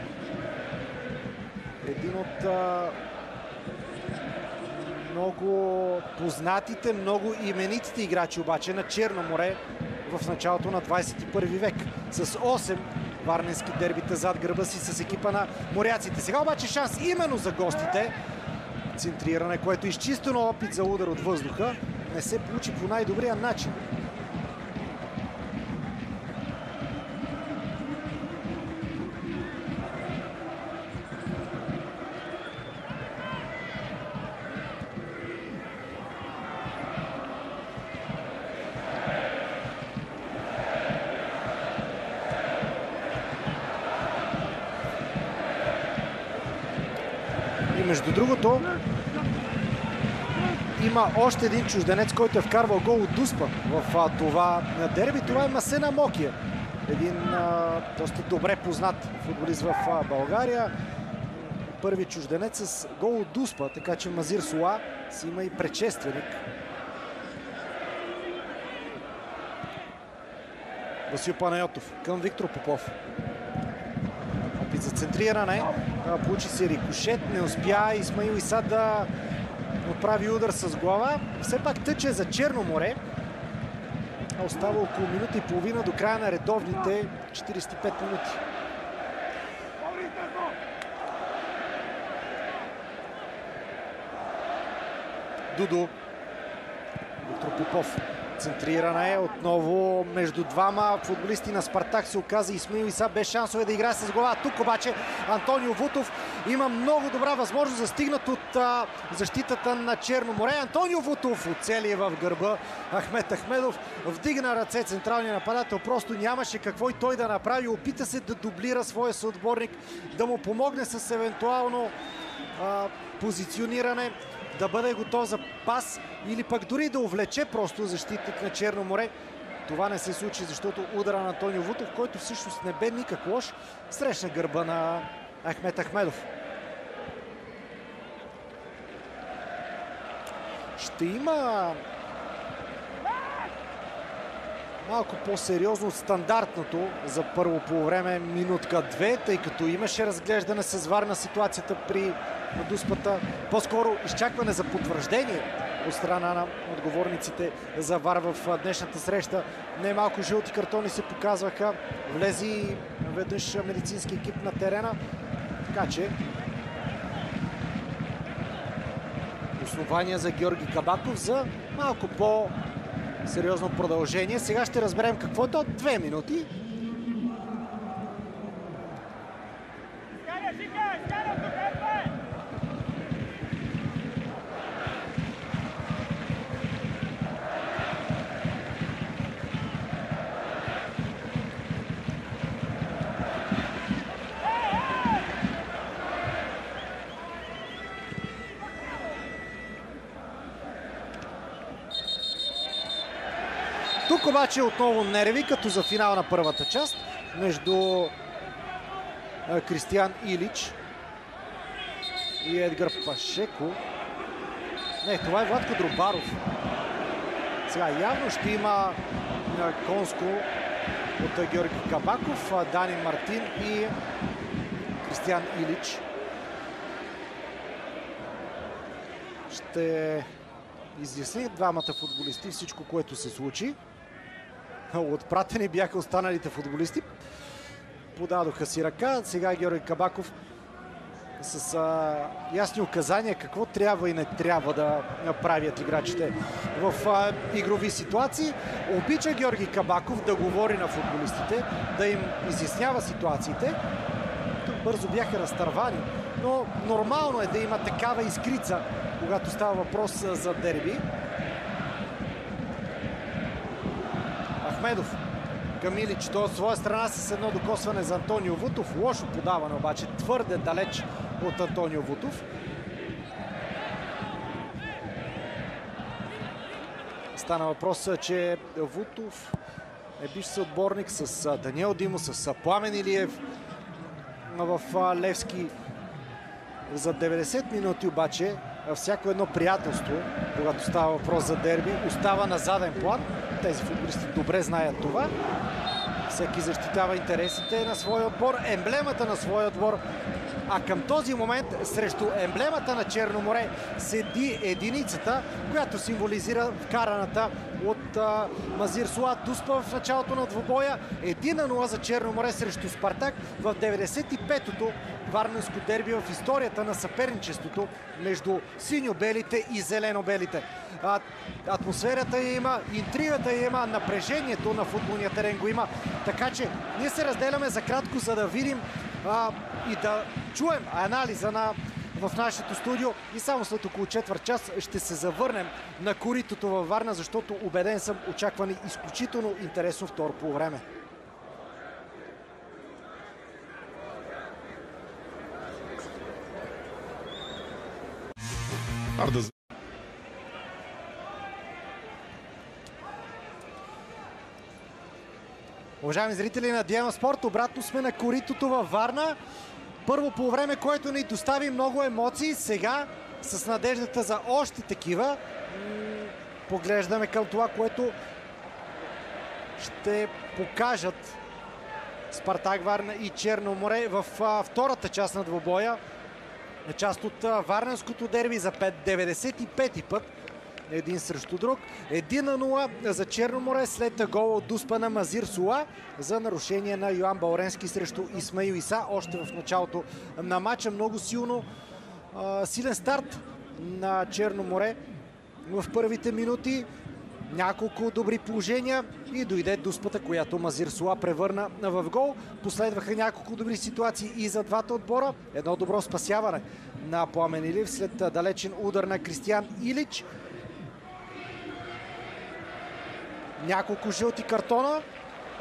Един от много познатите, много именитите играчи обаче на Черно море в началото на 21 век. С 8 варненски дербита зад гърба си с екипа на моряците. Сега обаче шанс именно за гостите. Центриране, което е изчистено, опит за удар от въздуха. Не се получи по най-добрия начин. Между другото, има още един чужденец, който е вкарвал гол от Дуспа в това дерби. Това е Масена Мокия. Един доста добре познат футболист в България. Първи чужденец с гол от Дуспа, така че Мазир Суа си има и предшественик. Васил Панайотов към Виктор Попов. Опит за центриране. Получи се рикошет. Не успя Исмаил Иса да отправи удар с глава. Все пак тъче за Черно море. Остава около минута и половина до края на редовните 45 минути. Дудо. Виктор Попов Центрирана е отново между двама футболисти на Спартак. Се оказа Исмаил Иса без шансове да играе с глава. Тук обаче Антонио Вутов има много добра възможност да стигнат от защитата на Черно море. Антонио Вутов оцели в гърба Ахмед Ахмедов. Вдигна ръце централния нападател. Просто нямаше какво и той да направи. Опита се да дублира своя съотборник, да му помогне с евентуално позициониране, да бъде готов за пас или пък дори да увлече просто защитник на Черно море. Това не се случи, защото удара на Антонио Вутов, който всъщност не бе никак лош, срещна гърба на Ахмед Ахмедов. Ще има малко по-сериозно от стандартното за първо полувреме, минутка-две, тъй като имаше разглеждане с ВАР на ситуацията при Дуспата. По-скоро изчакване за потвърждение от страна на отговорниците за ВАР в днешната среща. Немалко жълти картони се показваха. Влези веднъж медицински екип на терена. Така че основания за Георги Кабаков за малко по-сериозно продължение. Сега ще разберем какво е до 2 минути. Тук обаче отново нерви, като за финал на първата част, между Кристиян Илич и Едгар Пашеко. Не, това е Владко Друбаров. Сега явно ще има конско от Георги Кабаков, Дани Мартин и Кристиян Илич. Ще изясни двамата футболисти всичко, което се случи. Отпратени бяха останалите футболисти. Подадоха си ръка. Сега Георги Кабаков с ясни указания какво трябва и не трябва да правят играчите в игрови ситуации. Обича Георги Кабаков да говори на футболистите, да им изяснява ситуациите. Тук бързо бяха разтървани, но нормално е да има такава искрица, когато става въпрос за дерби. Ахмедов към Илич, той от своя страна с едно докосване за Антонио Вутов. Лошо подаване обаче, твърде далеч от Антонио Вутов. Стана въпрос, че Вутов е бивш съотборник с Даниел Димо, с Пламен Илиев в Левски. За 90 минути обаче всяко едно приятелство, когато става въпрос за дерби, остава на заден план. Тези футболисти добре знаят това. Всеки защитава интересите на своя отбор, емблемата на своя отбор. А към този момент срещу емблемата на Черно море седи единицата, която символизира вкараната от Мазир Суат Дуспа в началото на двубоя. 1-0 за Черно море срещу Спартак в 95-то варненско дерби в историята на съперничеството между синьо-белите и зелено-белите. Атмосферата има, интригата има, напрежението на футболния терен го има. Така че ние се разделяме за кратко, за да видим и да чуем анализа в нашето студио и само след около четвърт час ще се завърнем на коритото във Варна, защото убеден съм, очаквани изключително интересно второ полувреме. Уважаеми зрители на Диема Спорт, обратно сме на коритото във Варна. Първо полувреме, което ни достави много емоции. Сега с надеждата за още такива поглеждаме към това, което ще покажат Спартак Варна и Черно море в втората част на двубоя. Част от варненското дерби за 95-ти път. Един срещу друг. 1-0 за Черно море след гола от Дуспа на Мазир Суа за нарушение на Йоан Балренски срещу Исмаил Иса. Още в началото на матча много силен старт на Черно море в първите минути. няколко добри положения и дойде дуспата, която Мазир Суа превърна в гол. Последваха няколко добри ситуации и за двата отбора. Едно добро спасяване на Пламен Илиев след далечен удар на Кристиян Илич. Няколко жълти картона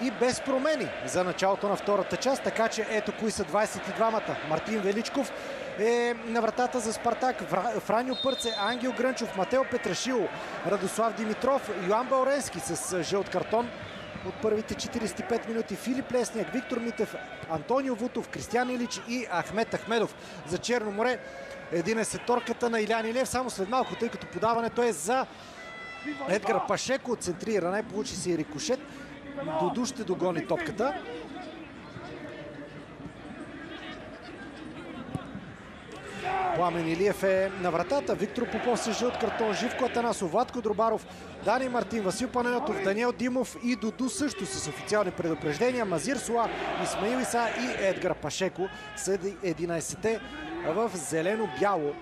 и без промени за началото на втората част. Така че ето кои са 22-мата. Мартин Величков е на вратата за Спартак. Франьо Пърце, Ангел Грънчов, Матео Петрашило, Радослав Димитров, Йоан Бауренски с жълт картон от първите 45 минути. Филип Лесняк, Виктор Митев, Антонио Вутов, Кристиян Илич и Ахмет Ахмедов за Черно море. Един е сеторката на Илян Илиев само след малко, тъй като подаването е за Едгар Пашеко от центриране. Получи се и рикошет. Дуду ще догони топката. Пламен Илиев е на вратата. Виктор Попов с жълт картон. Живко Атанасов, Владко Дробаров, Дани Мартин, Васил Панайотов, Даниел Димов и Дуду също с официални предупреждения. Мазир Суа, Исмаил Иса и Едгар Пашеко са 11-те в зелено-бяло.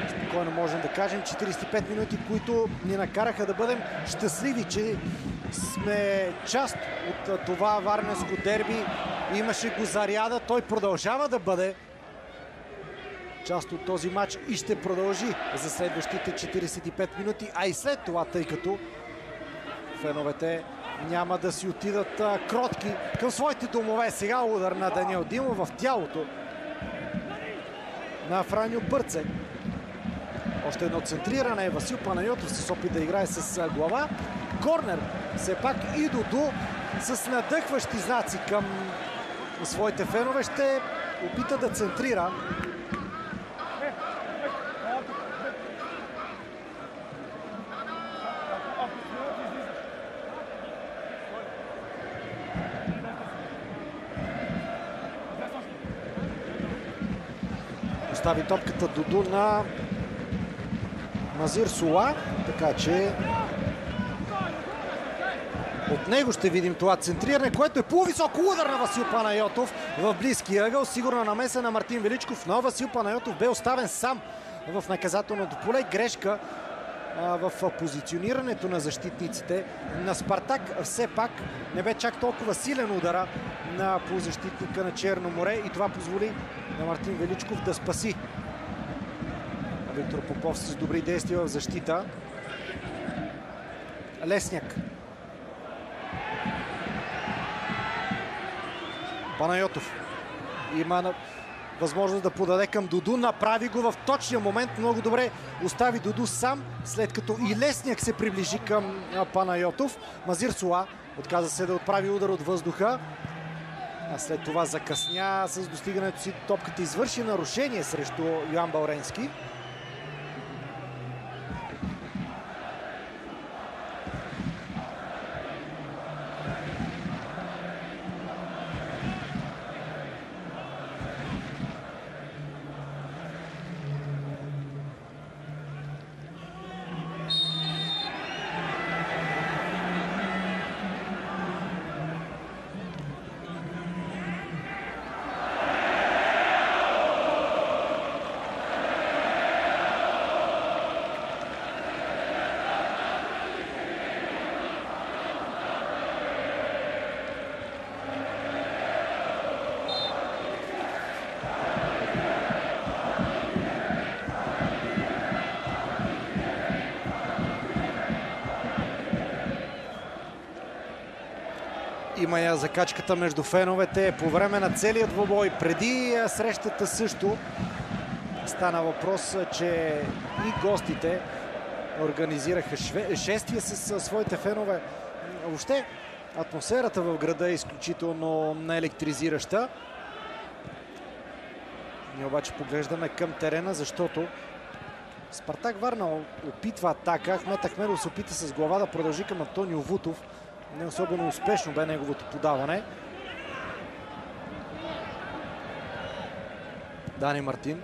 Спокойно можем да кажем 45 минути, които ни накараха да бъдем щастливи, че сме част от това варненско дерби. Имаше го заряда, той продължава да бъде част от този матч и ще продължи за следващите 45 минути, а и след това, тъй като феновете няма да си отидат кротки към своите домове. Сега удар на Даниел Димов в тялото на Франьо Пърце. Още едно центриране. Васил Панайотов с опит да играе с глава. Корнер. Все пак и Дуду с надъхващи знаци към своите фенове ще опита да центрира. Остави топката Дуду на Мазир Суа, така че от него ще видим това центриране, което е по-високо удар на Васил Панайотов в близкия ъгъл. Сигурна намеса на Мартин Величков, но Васил Панайотов бе оставен сам в наказателното поле. Грешка в позиционирането на защитниците на Спартак. Все пак не бе чак толкова силен удара на полузащитника на Черно море и това позволи на Мартин Величков да спаси Виктор Попов с добри действия в защита. Лесняк. Панайотов има възможност да подаде към Дуду. Направи го в точния момент. Много добре остави Дуду сам, след като и Лесняк се приближи към Панайотов. Мазир Суа отказа се да отправи удар от въздуха. А след това закъсня с достигането си. Топката извърши нарушение срещу Йоан Бауренски. Има я закачката между феновете по време на целият двубой. Преди срещата също стана въпрос, че и гостите организираха шествие с своите фенове. Въобще атмосферата в града е изключително наелектризираща. Ние обаче поглеждаме към терена, защото Спартак Варна опитва атака. Ахмет Ахмедов се опита с глава да продължи към Антонио Вутов. Не особено успешно бе неговото подаване. Дани Мартин.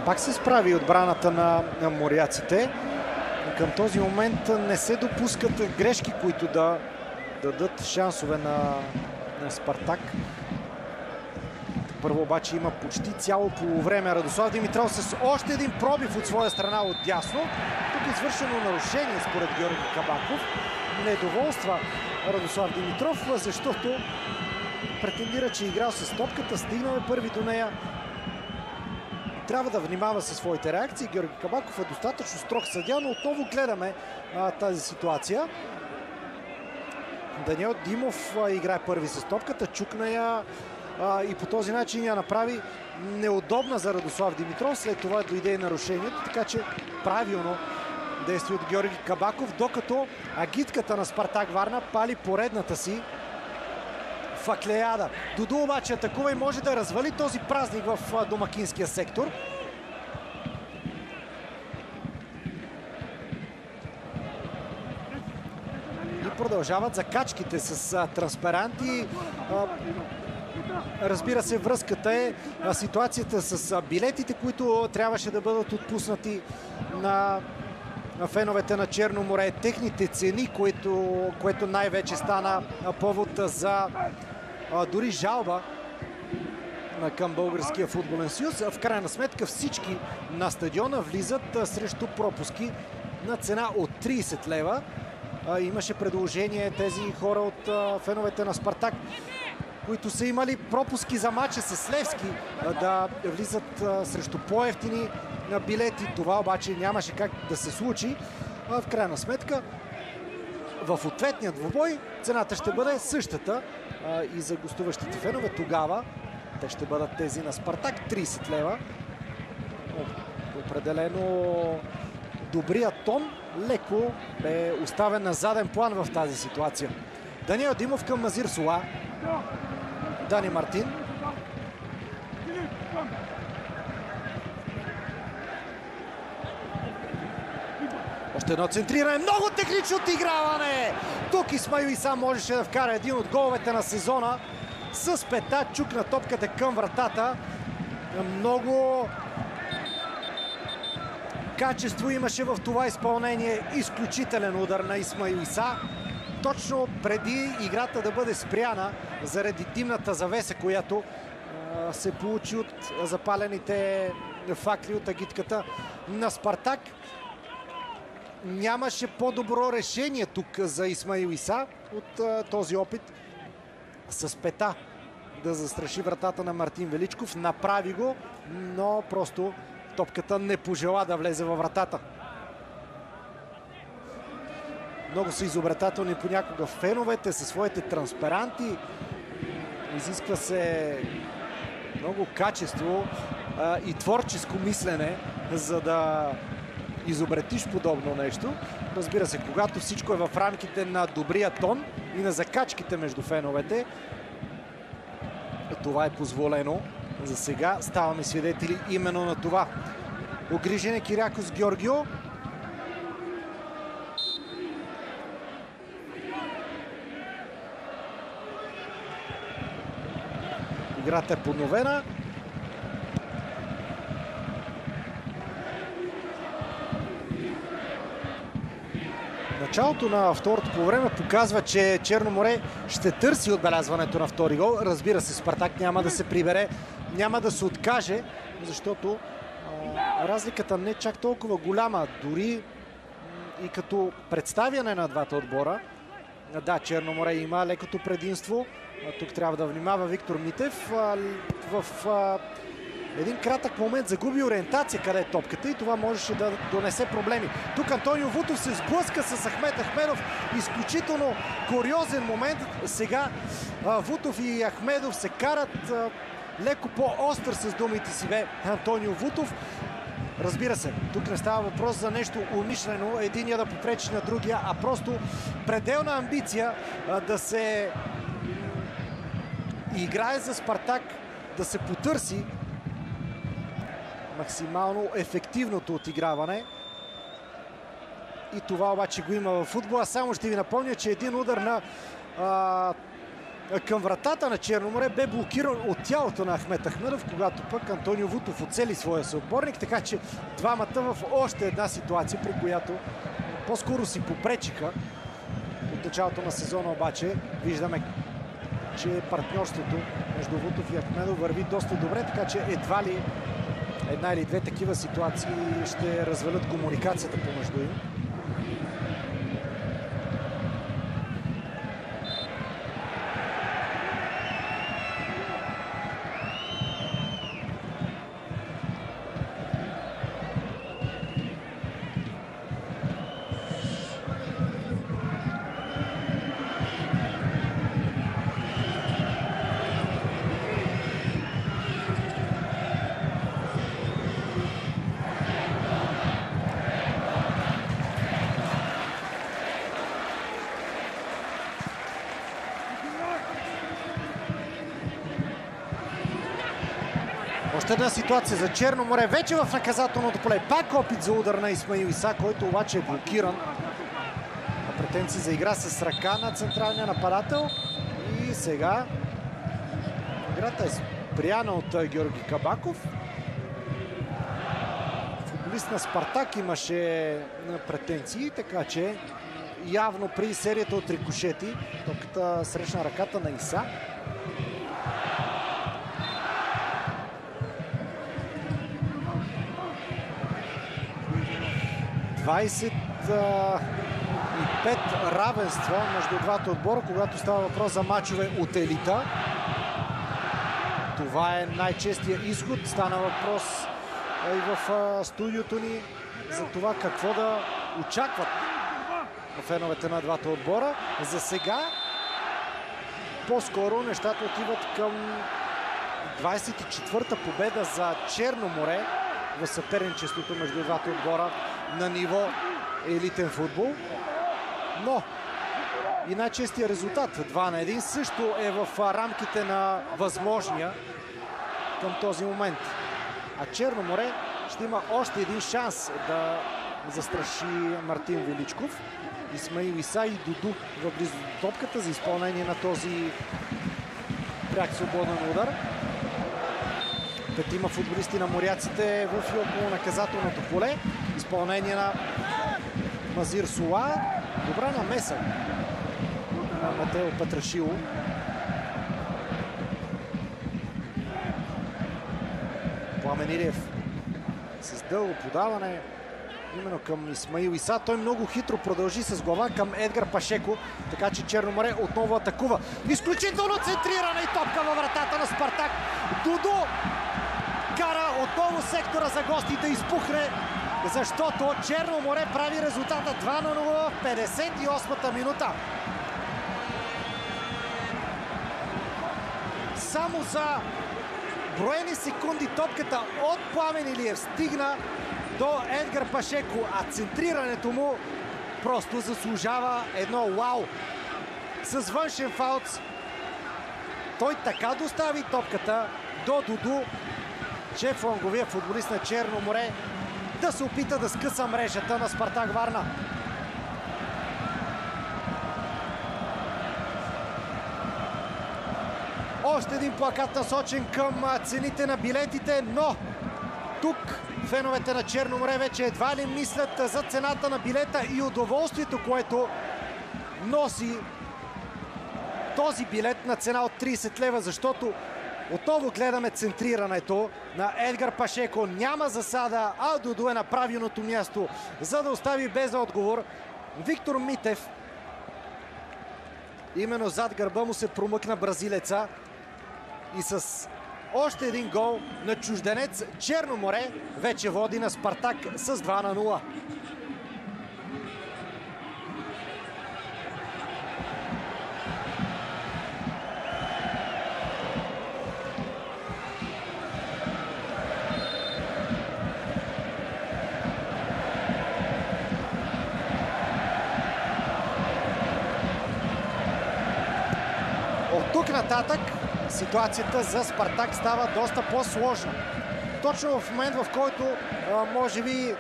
Пак се справи отбраната на моряците. Към този момент не се допускат грешки, които да дадат шансове на Спартак. Първо обаче има почти цяло полувреме. Радослав Димитров с още един пробив от своя страна от дясно. Тук е извършено нарушение според Георги Кабаков. Недоволства Радослав Димитров, защото претендира, че е играл с топката, стигнал първи до нея. Трябва да внимава със своите реакции. Георги Кабаков е достатъчно строг съдия, но отново гледаме тази ситуация. Даниел Димов играе първи с топката, чукна я и по този начин я направи неудобна за Радослав Димитров. След това дойде и нарушението, така че правилно действие от Георги Кабаков, докато агитката на Спартак Варна пали поредната си факлеяда. Дуду обаче атакува и може да развали този празник в домакинския сектор. И продължават закачките с транспаранти. Разбира се, връзката е ситуацията с билетите, които трябваше да бъдат отпуснати на феновете на Черно море. Техните цени, което най-вече стана повод за дори жалба към Българския футболен съюз. В крайна сметка всички на стадиона влизат срещу пропуски на цена от 30 лева. Имаше предложение тези хора от феновете на Спартак, които са имали пропуски за мача с Левски, да влизат срещу по-евтини билети. Това обаче нямаше как да се случи. В крайна сметка в ответния двубой цената ще бъде същата и за гостуващите фенове. Тогава те ще бъдат тези на Спартак, 30 лева. Определено добрият тон леко е оставен на заден план в тази ситуация. Даниел Димов към Мазир Сола. Дани Мартин. Още едно центриране. Много технично отиграване! Тук Исмаил Иса можеше да вкара един от головете на сезона. С пета чукна топката към вратата. Много качество имаше в това изпълнение. Изключителен удар на Исмаил Иса. Точно преди играта да бъде спряна заради димната завеса, която се получи от запалените факли от агитката на Спартак. Нямаше по-добро решение тук за Исмаил Иса от този опит с пета да застраши вратата на Мартин Величков. Направи го, но просто топката не пожела да влезе във вратата. Много са изобретателни понякога феновете със своите транспаранти. Изисква се много качество и творческо мислене, за да изобретиш подобно нещо. Разбира се, когато всичко е в рамките на добрия тон и на закачките между феновете, това е позволено. За сега ставаме свидетели именно на това. Огрижен е Кирякос Георгио. Играта е подновена. Началото на второто полувреме показва, че Черно море ще търси отбелязването на втори гол. Разбира се, Спартак няма да се прибере, няма да се откаже, защото разликата не е чак толкова голяма. Дори и като представяне на двата отбора. Да, Черно море има лекото предимство. Тук трябва да внимава Виктор Митев. В един кратък момент загуби ориентация къде е топката и това можеше да донесе проблеми. Тук Антонио Вутов се сблъска с Ахмед Ахмедов. Изключително куриозен момент. Сега Вутов и Ахмедов се карат. Леко по-остър с думите си бе Антонио Вутов. Разбира се, тук не става въпрос за нещо умишлено, единия да попречи на другия, а просто пределна амбиция да се играе за Спартак, да се потърси максимално ефективното отиграване. И това обаче го има в футбола. Само ще ви напомня, че един удар на към вратата на Черно море бе блокиран от тялото на Ахмет Ахмедов, когато пък Антонио Вутов оцели своя съотборник, така че двамата в още една ситуация, при която по-скоро си попречиха. От началото на сезона обаче виждаме, че партньорството между Вутов и Ахмедов върви доста добре, така че едва ли една или две такива ситуации ще развалят комуникацията помежду им. Още една ситуация за Черно море, вече в наказателното поле. Пак опит за удар на Исмаил Иса, който обаче е блокиран. Претенции за игра с ръка на централния нападател. И сега играта е спряна от Георги Кабаков. Футболист на Спартак имаше претенции, така че явно при серията от рикошети топката срещна ръката на Иса. 25 равенства между двата отбора, когато става въпрос за мачове от елита. Това е най-честия изход. Стана въпрос и в студиото ни за това какво да очакват феновете на двата отбора. За сега по-скоро нещата отиват към 24-та победа за Черно море в съперничеството между двата отбора на ниво елитен футбол. Но и най-честия резултат 2-1 също е в рамките на възможния към този момент. А Черно море ще има още един шанс да застраши Мартин Величков. Исмаил Иса и Дуду в близо до топката за изпълнение на този пряк свободен удар. Петима футболисти на моряците в и около наказателното поле. Изпълнение на Мазир Сула. Добра намеса на Матео Петрашило. Пламен Илиев с дълго подаване именно към Исмаил Иса. Той много хитро продължи с глава към Едгар Пашеко, така че Черно море отново атакува. Изключително центрирана и топка във вратата на Спартак. Дудо кара отново сектора за гости да изпухне, защото Черно море прави резултата 2-0 в 58-та минута. Само за броени секунди топката от Пламен Илиев стигна до Едгар Пашеко, а центрирането му просто заслужава едно вау. С външен фаут той така достави топката до Дуду, че фланговия футболист на Черно море да се опита да скъса мрежата на Спартак Варна. Още един плакат насочен към цените на билетите, но тук феновете на Черно море вече едва ли мислят за цената на билета и удоволствието, което носи този билет на цена от 30 лева, защото отново гледаме центрирането на Едгар Пашеко. Няма засада, а Дуду е на правилното място, за да остави без отговор Виктор Митев. Именно зад гърба му се промъкна бразилеца и с още един гол на чужденец Черно море вече води на Спартак с 2-0. От тук нататък ситуацията за Спартак става доста по-сложна. Точно в момент, в който може би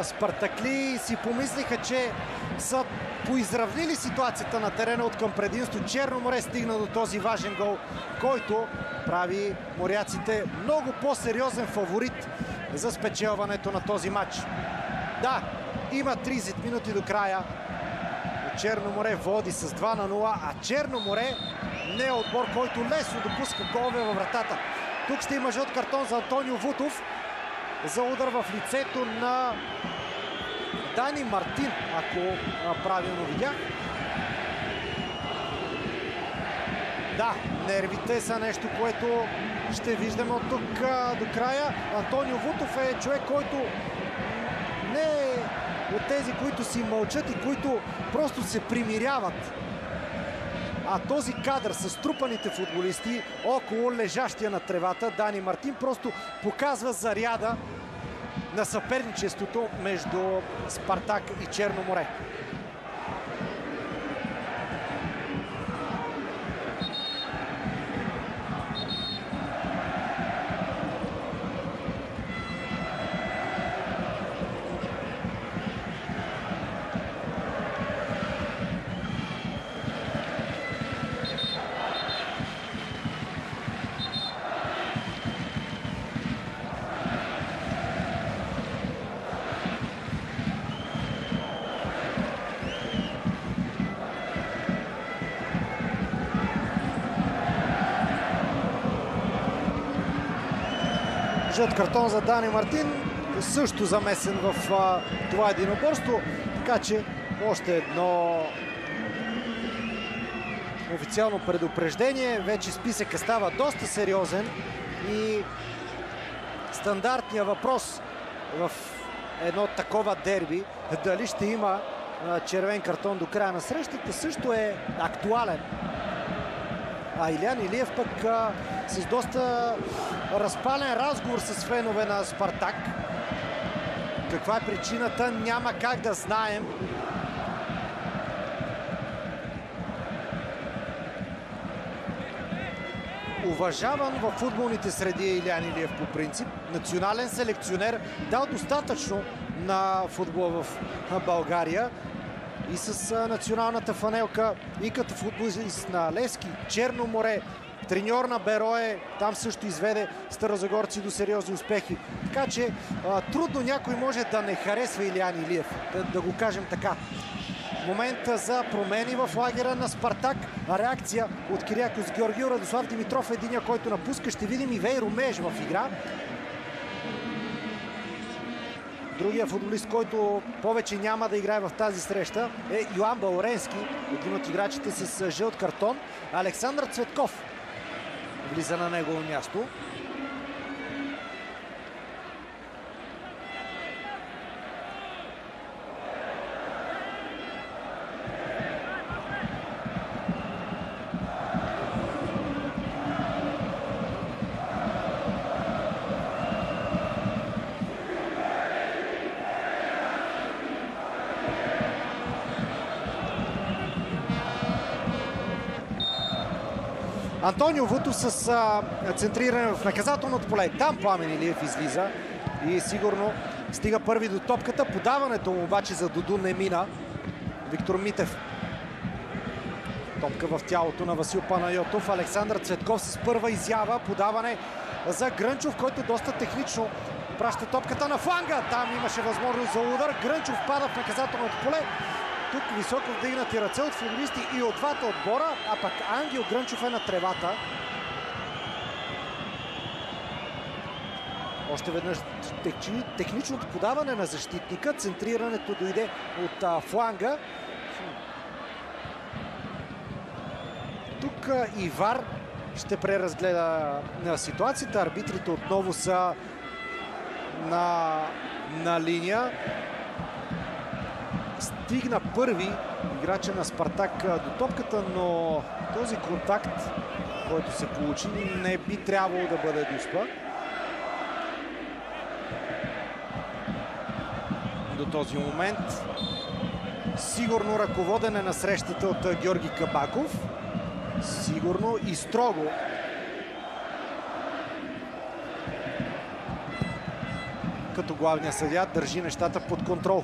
спартакли си помислиха, че са поизравнили ситуацията на терена от към предимство. Черно море стигна до този важен гол, който прави моряците много по-сериозен фаворит за спечелването на този матч. Да, има 30 минути до края. Черно море води с 2-0, а Черно море не е отбор, който лесно допуска голове във вратата. Тук ще има жълт картон за Антонио Вутов за удар в лицето на Дани Мартин, ако правилно видях. Да, нервите са нещо, което ще виждаме от тук до края. Антонио Вутов е човек, който не е от тези, които си мълчат и които просто се примиряват. А този кадър с трупаните футболисти около лежащия на тревата Дани Мартин просто показва заряда на съперничеството между Спартак и Черно море. Жълт картон за Дани Мартин, също замесен в това единоборство, така че още едно официално предупреждение. Вече списъкът става доста сериозен и стандартният въпрос в едно такова дерби, дали ще има червен картон до края на срещата, също е актуален. А Илиян Илиев пък с доста разпален разговор с фенове на Спартак. Каква е причината, няма как да знаем. Уважаван във футболните среди Илиян Илиев по принцип. Национален селекционер, дал достатъчно на футбола в България. И с националната фанелка, и като футболист на Левски, Черно море, треньор на Берое, там също изведе старозагорци до сериозни успехи. Така че трудно някой може да не харесва Илиян Илиев, да го кажем така. Момента за промени в лагера на Спартак. Реакция от Кириакос Георгиев, Радослав Димитров, единия, който напуска. Ще видим и Вейро Меж в игра. Другия футболист, който повече няма да играе в тази среща, е Йоан Бауренски, един от играчите с жълт картон. Александър Цветков влиза на негово място. Антонио Вутов с центриране в наказателното поле. Там Пламен Илиев излиза и сигурно стига първи до топката. Подаването му обаче за Дуду не мина. Виктор Митев. Топка в тялото на Васил Панайотов. Александър Цветков с първа изява. Подаване за Грънчов, който доста технично праща топката на фланга. Там имаше възможност за удар. Грънчов пада в наказателното поле. Тук високо вдигнати ръце от футболисти и от двата отбора, а пък Ангел Грънчов е на тревата. Още веднъж техничното подаване на защитника. Центрирането дойде от фланга. Тук и ВАР ще преразгледа ситуацията. Арбитрите отново са на линия. Стигна първи играча на Спартак до топката, но този контакт, който се получи, не би трябвало да бъде дуспа. До този момент сигурно ръководене на срещата от Георги Кабаков. Сигурно и строго. Като главният съдия държи нещата под контрол.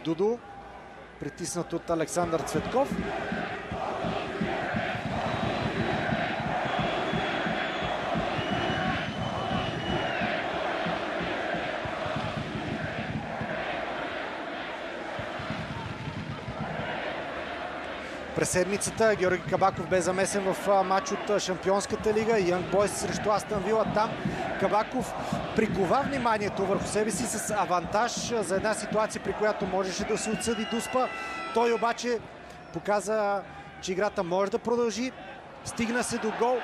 Дудо, притиснат от Александър Цветков. През седмицата Георги Кабаков бе замесен в матч от Шампионската лига. Янг Бойс срещу Астън Вила. Там Кабаков прикова вниманието върху себе си с авантаж за една ситуация, при която можеше да се отсъди Дуспа. Той обаче показа, че играта може да продължи. Стигна се до гол.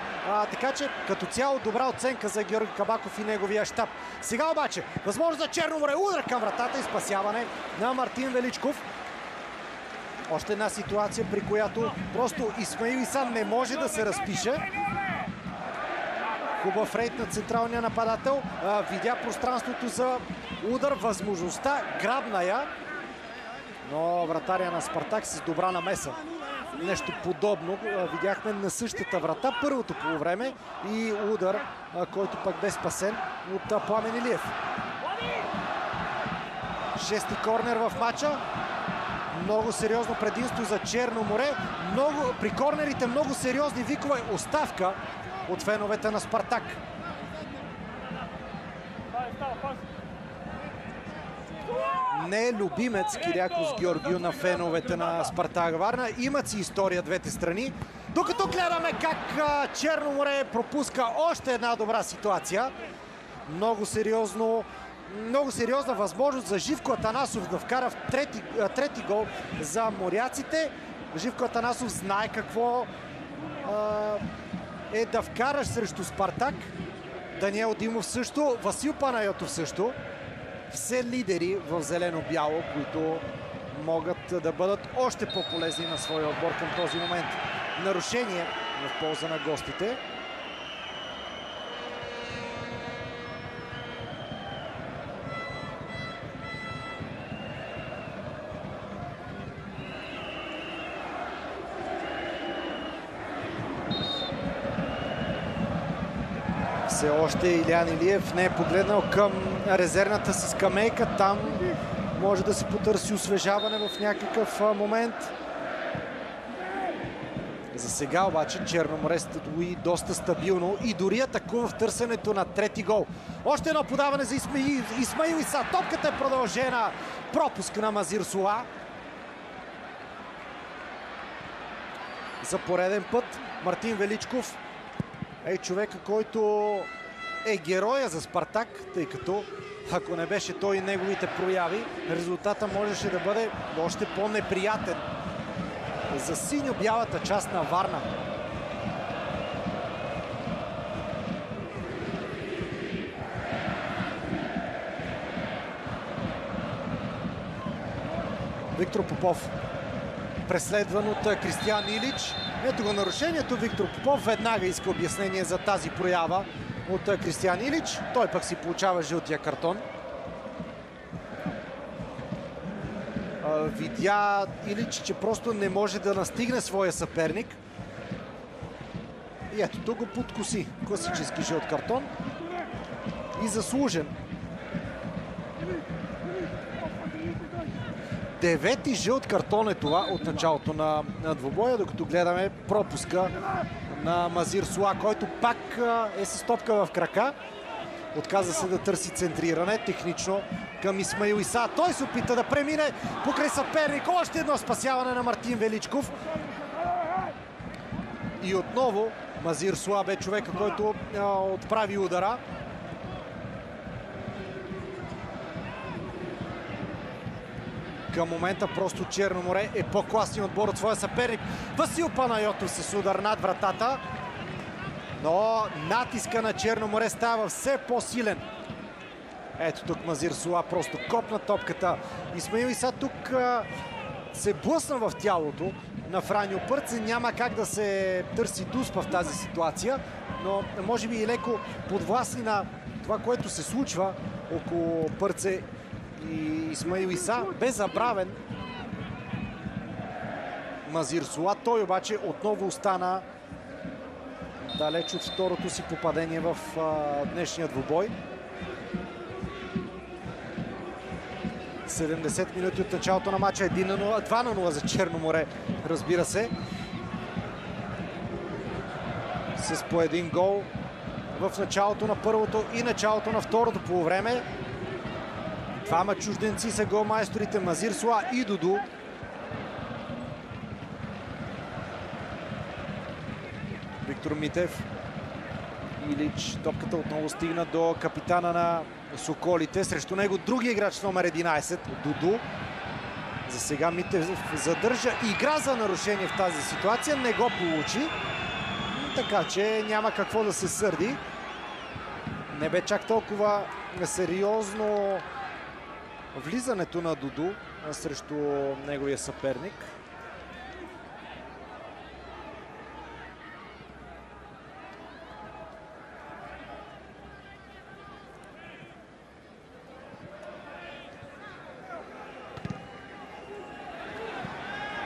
Така че като цяло добра оценка за Георги Кабаков и неговия щаб. Сега обаче възможност за Черно море. Удар към вратата и спасяване на Мартин Величков. Още една ситуация, при която просто Исмаил Иса не може да се разпише. Хубав рейд на централния нападател. Видя пространството за удар, възможността, грабна я. Но вратаря на Спартак с добра намеса. Нещо подобно видяхме на същата врата първото полувреме и удар, който пък бе спасен от Пламен Илиев. Шести корнер в матча. Много сериозно предимство за Черно море. При корнерите много сериозни викове. Оставка от феновете на Спартак. Не е любимец Кирякос Георгио на феновете на Спартак Варна. Имат си история двете страни. Докато гледаме как Черно море пропуска още една добра ситуация. Много сериозна възможност за Живко Атанасов да вкара в трети гол за моряците. Живко Атанасов знае какво е да вкараш срещу Спартак. Даниел Димов също, Васил Панайотов също. Все лидери в зелено-бяло, които могат да бъдат още по-полезни на своя отбор към този момент. Нарушение в полза на гостите. Все още Илиян Илиев не е погледнал към резервната си скамейка. Там може да се потърси освежаване в някакъв момент. За сега обаче Черно море стои доста стабилно и дори атакува в търсенето на трети гол. Още едно подаване за Исмаил Иса. Топката е продължена. Пропуск на Мазир Суа. За пореден път Мартин Величков е човека, който е героя за Спартак, тъй като ако не беше той и неговите прояви, резултата можеше да бъде още по-неприятен за синьо-бялата част на Варна. Виктор Попов, преследван от Кристиян Илич. Ето го нарушението. Виктор Попов веднага иска обяснение за тази проява от Кристиян Илич. Той пък си получава жълтия картон. Видя Илич, че просто не може да настигне своя съперник. И ето тук го подкоси. Класически жълт картон. И заслужен. Девети жълт картон е това от началото на двубоя, докато гледаме пропуска на Мазир Суа, който пак е с топка в крака. Отказа се да търси центриране технично към Исмаил Иса. Той се опита да премине покрай съперник. Още едно спасяване на Мартин Величков. И отново Мазир Суа бе човека, който отправи удара. Към момента просто Черно море е по-класен отбор от своя съперник. Васил Панайотов с удар над вратата. Но натиска на Черно море става все по-силен. Ето тук Мазир Суа просто копна топката. Исмаил Иса тук се блъсна в тялото на Франио Пърце. Няма как да се търси Дуспа в тази ситуация. Но може би и леко подвластни на това, което се случва около Пърце и Исмаил Иса. Бе забравен Мазир Суа. Той обаче отново остана далеч от второто си попадение в днешния двубой. 70 минути от началото на матча. 1-0, 2-0 за Черно море, разбира се. С по един гол в началото на първото и началото на второто полувреме. Двама чужденци са голмайсторите Мазир Суа и Дуду. Виктор Митев. Илич, топката отново стигна до капитана на Соколите. Срещу него други играч номер 11, Дуду. За сега Митев задържа игра за нарушение в тази ситуация. Не го получи. Така че няма какво да се сърди. Не бе чак толкова сериозно влизането на Дуду срещу неговия съперник.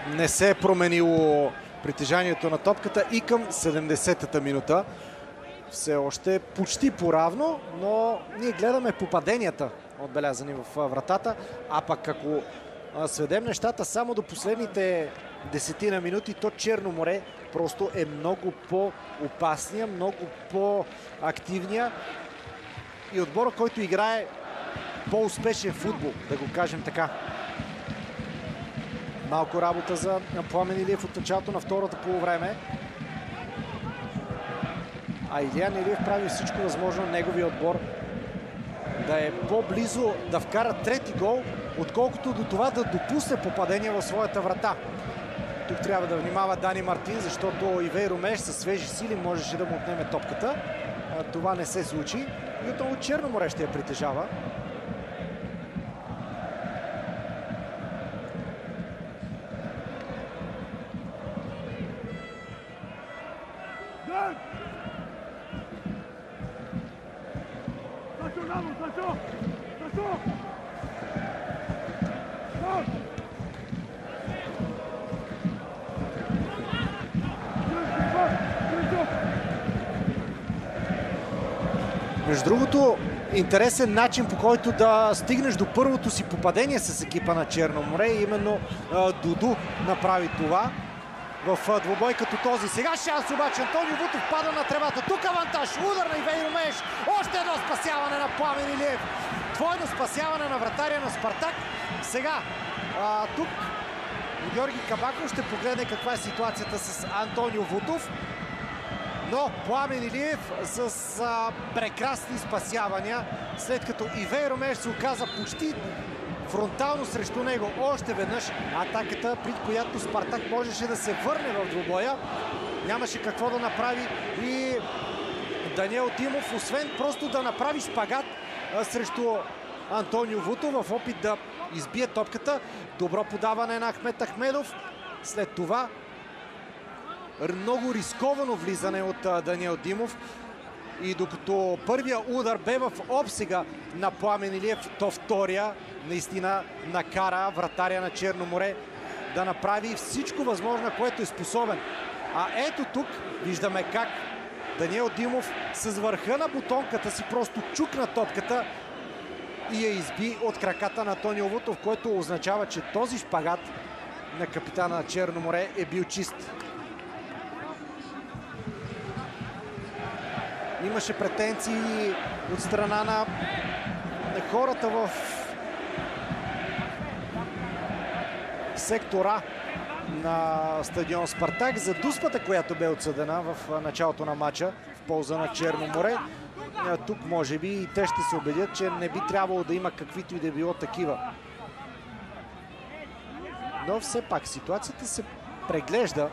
Не се е променило притежанието на топката и към 70-та минута. Все още почти поравно, но ние гледаме попаденията, отбелязани в вратата. А пък ако сведем нещата само до последните 10 минути, то Черно море просто е много по-опасния, много по-активния и отбора, който играе по-успешен футбол, да го кажем така. Малко работа за Пламен Илиев от началото на втората полувреме. А Илиян Илиев прави всичко възможно на неговия отбор да е по-близо да вкара трети гол, отколкото до това да допусне попадение в своята врата. Тук трябва да внимава Дани Мартин, защото Ивейро Меш със свежи сили можеше да му отнеме топката. Това не се случи и отново Черно море ще я притежава. Между другото, интересен начин, по който да стигнеш до първото си попадение с екипа на Черно море. Именно Дуду направи това в двубой като този. Сега шанс обаче Антонио Вутов пада на тревата. Тук авантаж, удар на Ивейро Меш. Още едно спасяване на Пламен Илиев. Двойно спасяване на вратаря на Спартак. Сега тук Георги Кабаков ще погледне каква е ситуацията с Антонио Вутов. Но Пламен Илиев с прекрасни спасявания, след като Ивейро Меш се оказа почти фронтално срещу него още веднъж. Атаката, при която Спартак можеше да се върне в двубоя. Нямаше какво да направи и Даниел Димов, освен просто да направи шпагат срещу Антонио Вутов в опит да избие топката. Добро подаване на Ахмет Ахмедов. След това много рисковано влизане от Даниел Димов. И докато първия удар бе в обсега на Пламен Илиев, то втория наистина накара вратаря на Черно море да направи всичко възможно, което е способен. А ето тук виждаме как Даниел Димов с върха на бутонката си просто чукна топката и я изби от краката на Антонио Вутов, което означава, че този шпагат на капитана на Черно море е бил чист. Имаше претенции от страна на хората в сектора на стадион Спартак за дуспата, която бе отсъдена в началото на матча в полза на Черно море. Тук може би и те ще се убедят, че не би трябвало да има каквито и да било такива. Но все пак ситуацията се преглежда.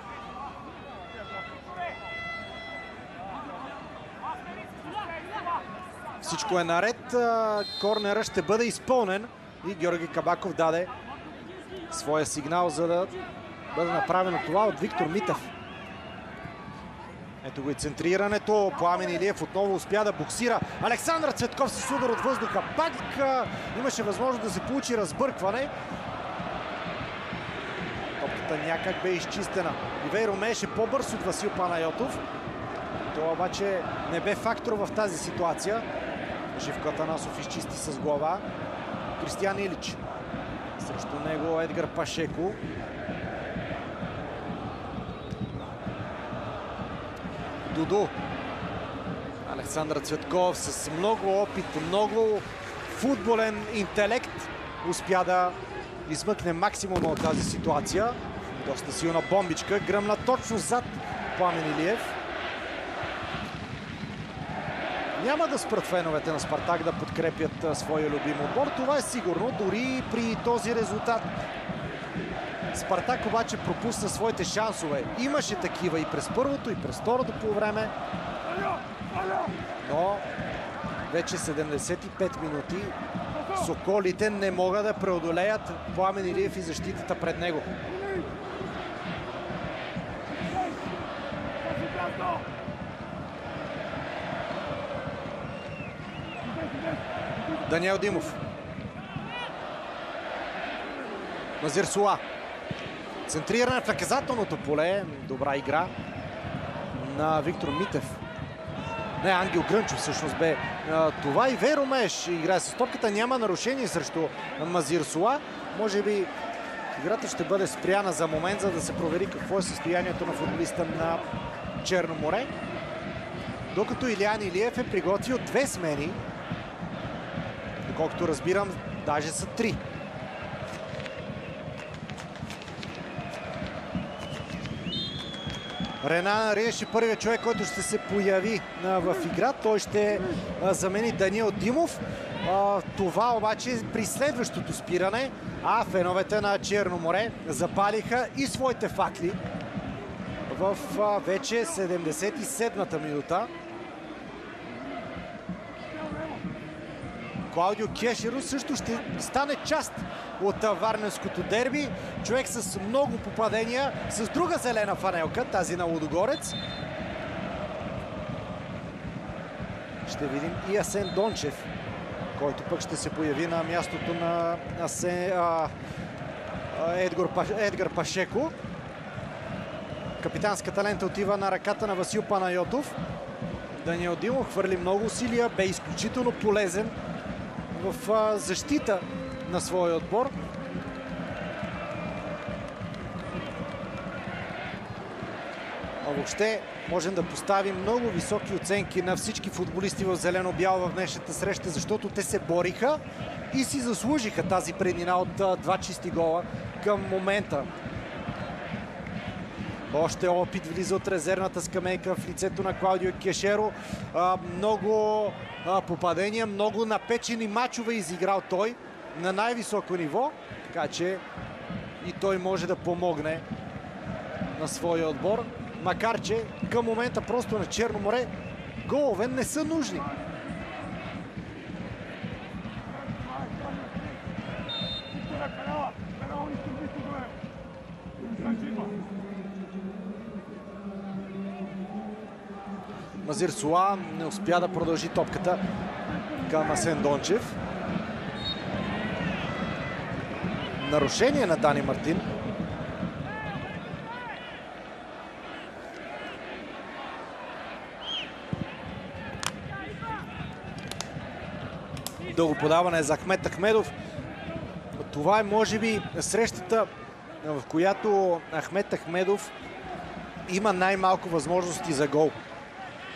Всичко е наред. Корнера ще бъде изпълнен и Георги Кабаков даде своя сигнал, за да бъде направено това от Виктор Митев. Ето го и центрирането. Пламен Илиев отново успя да боксира. Александър Цветков с удар от въздуха. Пак имаше възможност да се получи разбъркване. Топката някак бе изчистена. Ивейро Меш е по-бърз от Васил Панайотов. Това обаче не бе фактор в тази ситуация. Живко Атанасов изчисти с глава. Кристиян Илич. Срещу него Едгар Пашеко. Дуду. Александър Цветков с много опит, много футболен интелект успя да измъкне максимума от тази ситуация. Доста силна бомбичка, гръмна точно зад Пламен Илиев. Няма да спрат феновете на Спартак да подкрепят своя любим отбор. Това е сигурно, дори при този резултат. Спартак обаче пропусна своите шансове. Имаше такива и през първото, и през второто полувреме. Но вече 75 минути соколите не могат да преодолеят Пламен Илиев и защитата пред него. Даниел Димов. Назир Суа. Центриране в наказателното поле. Добра игра на Виктор Митев. Не, Ангел Грънчов всъщност бе това. И Веро Меш играе с топката. Няма нарушение срещу Назир Суа. Може би играта ще бъде спряна за момент, за да се провери какво е състоянието на футболиста на Черно море. Докато Илиян Илиев е приготвил 2 смени. Доколкото разбирам, даже са 3. Ренан Риеш е първият човек, който ще се появи в игра. Той ще замени Даниел Димов. Това обаче при следващото спиране, а феновете на Черно море запалиха и своите факли в вече 77-та минута. Клаудио Кешеро също ще стане част от варненското дерби. Човек с много попадения, с друга зелена фанелка, тази на Лудогорец. Ще видим и Асен Дончев, който пък ще се появи на мястото на Едгар Пашеко. Капитанската лента отива на ръката на Васил Панайотов. Даниел Димов хвърли много усилия, бе изключително полезен в защита на своя отбор. А въобще можем да поставим много високи оценки на всички футболисти в зелено-бяло в днешната среща, защото те се бориха и си заслужиха тази преднина от 2 чисти гола към момента. Още опит влиза от резервната скамейка в лицето на Клаудио Кешеро. Много попадения, много напечени мачове изиграл той на най-високо ниво. Така че и той може да помогне на своя отбор. Макар че към момента просто на Черно море голове не са нужни. Назир Суа не успя да продължи топката към Асен Дончев. Нарушение на Дани Мартин. Дълго подаване за Ахмед Ахмедов. Това е може би срещата, в която Ахмед Ахмедов има най-малко възможности за гол.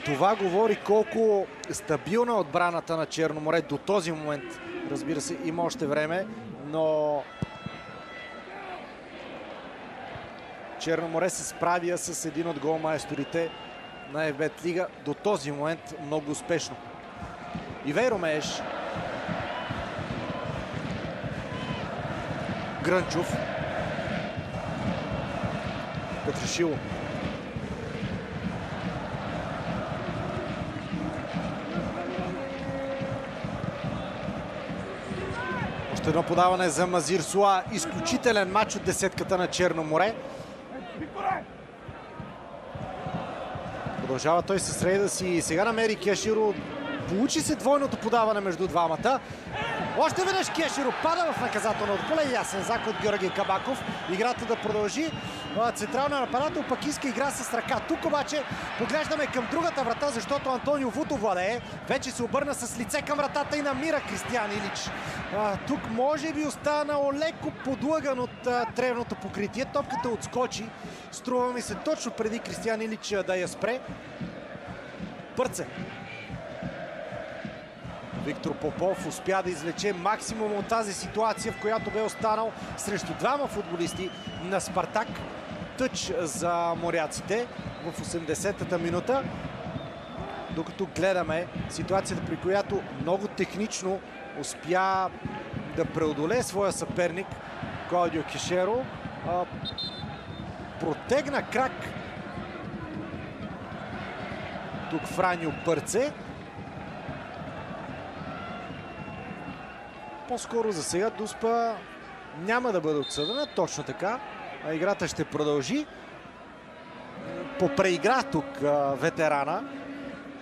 Това говори колко стабилна е отбраната на Черно море до този момент. Разбира се, има още време, но Черно море се справя с един от голмайсторите на ФБ Лига до този момент много успешно. Ивейро Мееш. Грънчов. Петришило. Още едно подаване за Назир Суа. Изключителен матч от десетката на Черно море. Продължава той с рейда си. Сега намери Кешеро Получи се двойното подаване между двамата. Още веднъж Кешеро пада в наказателното поле. Ясен знак от Георги Кабаков. Играта да продължи. Централният нападател пък иска игра с ръка. Тук обаче поглеждаме към другата врата, защото Антонио Вуто владее. Вече се обърна с лице към вратата и намира Кристиан Илич. Тук може би останало леко подлъган от тревното покритие. Топката отскочи. Струва ми се точно преди Кристиан Илич да я спре. Пърце. Виктор Попов успя да извлече максимум от тази ситуация, в която бе останал срещу двама футболисти на Спартак. Тъч за моряците в 80-та минута. Докато гледаме ситуацията, при която много технично успя да преодолее своя съперник Клаудио Кешеро. Протегна крак тук Франьо Пърце. По-скоро за сега Дуспа няма да бъде отсъдена, точно така. Играта ще продължи. Попреигра тук ветерана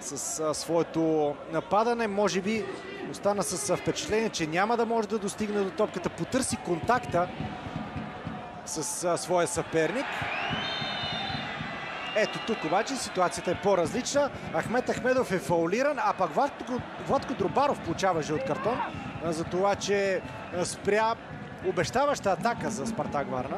с своето нападане. Може би остана с впечатление, че няма да може да достигне до топката. Потърси контакта с своя съперник. Ето тук обаче ситуацията е по-различна. Ахмед Ахмедов е фаулиран, а пък Владко Дробаров получава жълт картон за това, че спря обещаваща атака за Спартак Варна.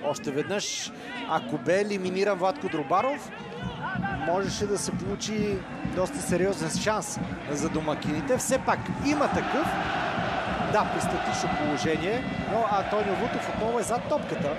Още веднъж, ако бе елиминиран Владко Дробаров, можеше да се получи доста сериозен шанс за домакините. Все пак има такъв. Да, при статично положение, но Антонио Вутов отново е зад топката.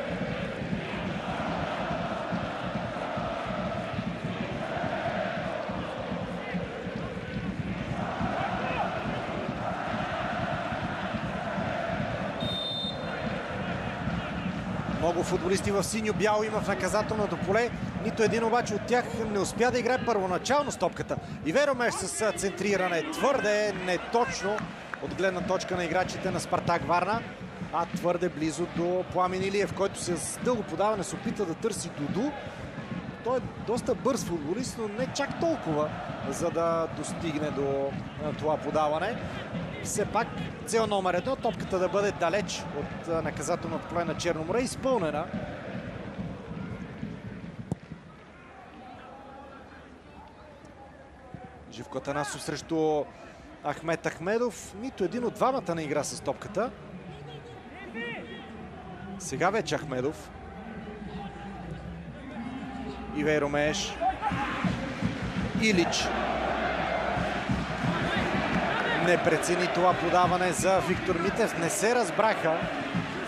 Много футболисти в синьо-бяло има в наказателното поле. Нито един обаче от тях не успя да играе първоначално с топката. Иверо Меш с центриране твърде неточно от гледна точка на играчите на Спартак Варна, а твърде близо до Пламен Илиев, който с дълго подаване се опита да търси Дуду. Той е доста бърз футболист, но не чак толкова, за да достигне до това подаване. Все пак цел номер 1, топката да бъде далеч от наказателното поле на Черно море, изпълнена. Живко Атанасов срещу Ахмед Ахмедов. Нито един от двамата не игра с топката. Сега вече Ахмедов. Ивейро Меш. Илич. Не прецени това подаване за Виктор Митев. Не се разбраха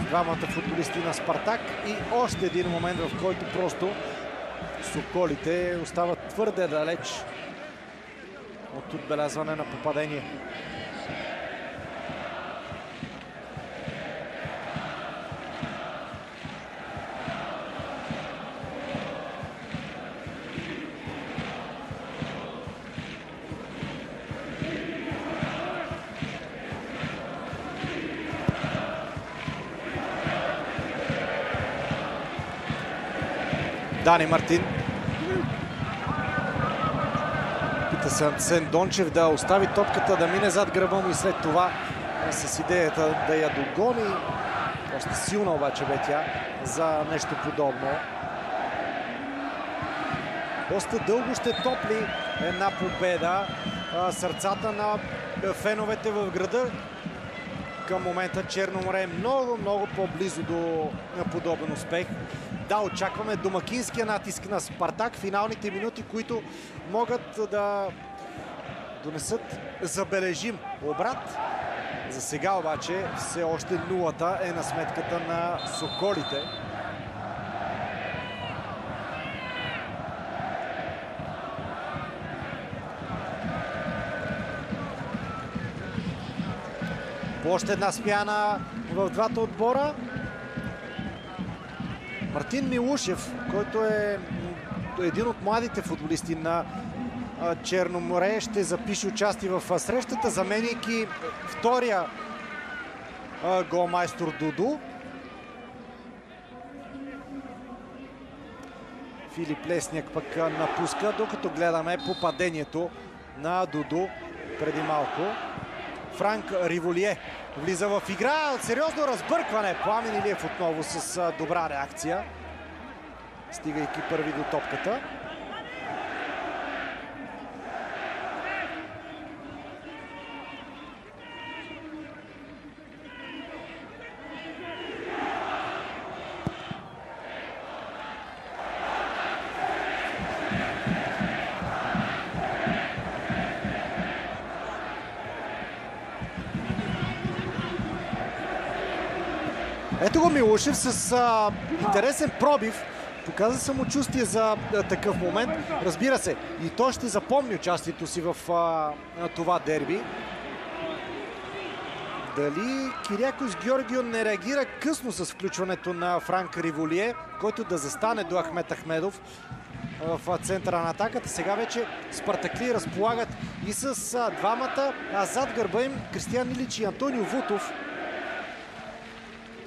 двамата футболисти на Спартак. И още един момент, в който просто соколите остават твърде далеч от отбелязване на попадение. Дани Мартин. Пита се Антсен Дончев да остави топката да мине зад гръба му и след това с идеята да я догони. Доста силна обаче бе тя за нещо подобно. Доста дълго ще топли една победа сърцата на феновете в града. Към момента Черно море е много по-близо до подобен успех. Да, очакваме домакинския натиск на Спартак, финалните минути, които могат да донесат забележим обрат. За сега обаче все още нулата е на сметката на соколите. По още една смяна в двата отбора. Мартин Милушев, който е един от младите футболисти на Черно море, ще запише участие в срещата, заменяйки втория голмайстор Дуду. Филип Лесняк пък напуска, докато гледаме попадението на Дуду преди малко. Франк Риволие влиза в игра. Сериозно разбъркване. Пламен Илиев отново с добра реакция, стигайки първи до топката. Ето го Милушев с интересен пробив. Показа самочувствие за такъв момент. Разбира се, и той ще запомни участието си в това дерби. Дали Кириакос Георгио не реагира късно с включването на Франк Риволие, който да застане до Ахмет Ахмедов в центъра на атаката. Сега вече спартакли разполагат и с двамата, а зад гърба им Кристиян Илич и Антонио Вутов.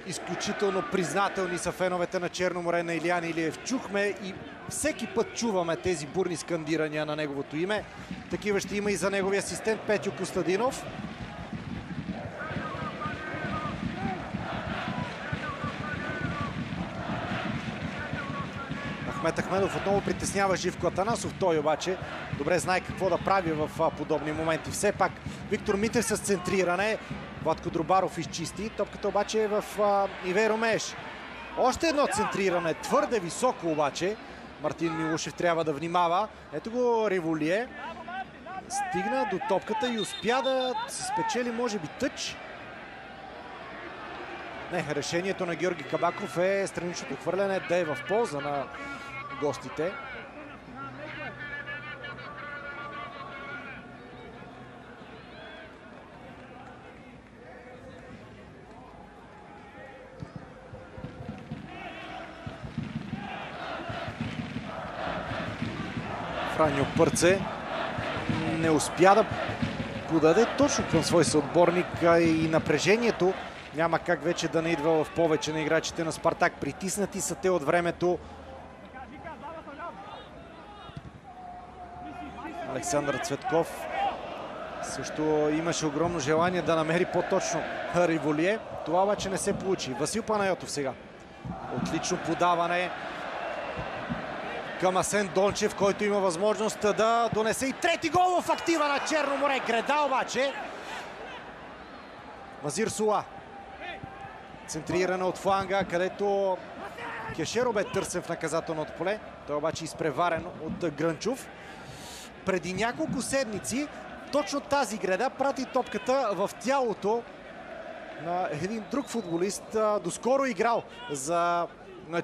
Изключително признателни са феновете на Черно море на Илиян Илиев. Чухме и всеки път чуваме тези бурни скандирания на неговото име. Такива ще има и за неговия асистент Петю Костадинов. Ахмет Ахмедов отново притеснява Живко Атанасов. Той обаче добре знае какво да прави в подобни моменти. Все пак Виктор Митев с центриране. Владко Друбаров изчисти. Топката обаче е в Ивейро Мееш. Още едно центриране. Твърде високо обаче. Мартин Милушев трябва да внимава. Ето го Риволие. Стигна до топката и успя да се спечели може би тъч. Не, решението на Георги Кабаков е страничното хвърляне да е в полза на гостите. Франьо Пърце не успя да подаде точно към свой съотборник и напрежението няма как вече да не идва в повече на играчите на Спартак. Притиснати са те от времето. Александър Цветков също имаше огромно желание да намери по-точно Риволие. Това обаче не се получи. Васил Панайотов сега. Отлично подаване към Асен Дончев, който има възможност да донесе и трети гол в актива на Черно море. Греда обаче. Мазир Сула. Центриране от фланга, където Кешеро бе търсен в наказателното поле. Той обаче изпреварен от Грънчов. Преди няколко седмици точно тази греда прати топката в тялото на един друг футболист, доскоро играл за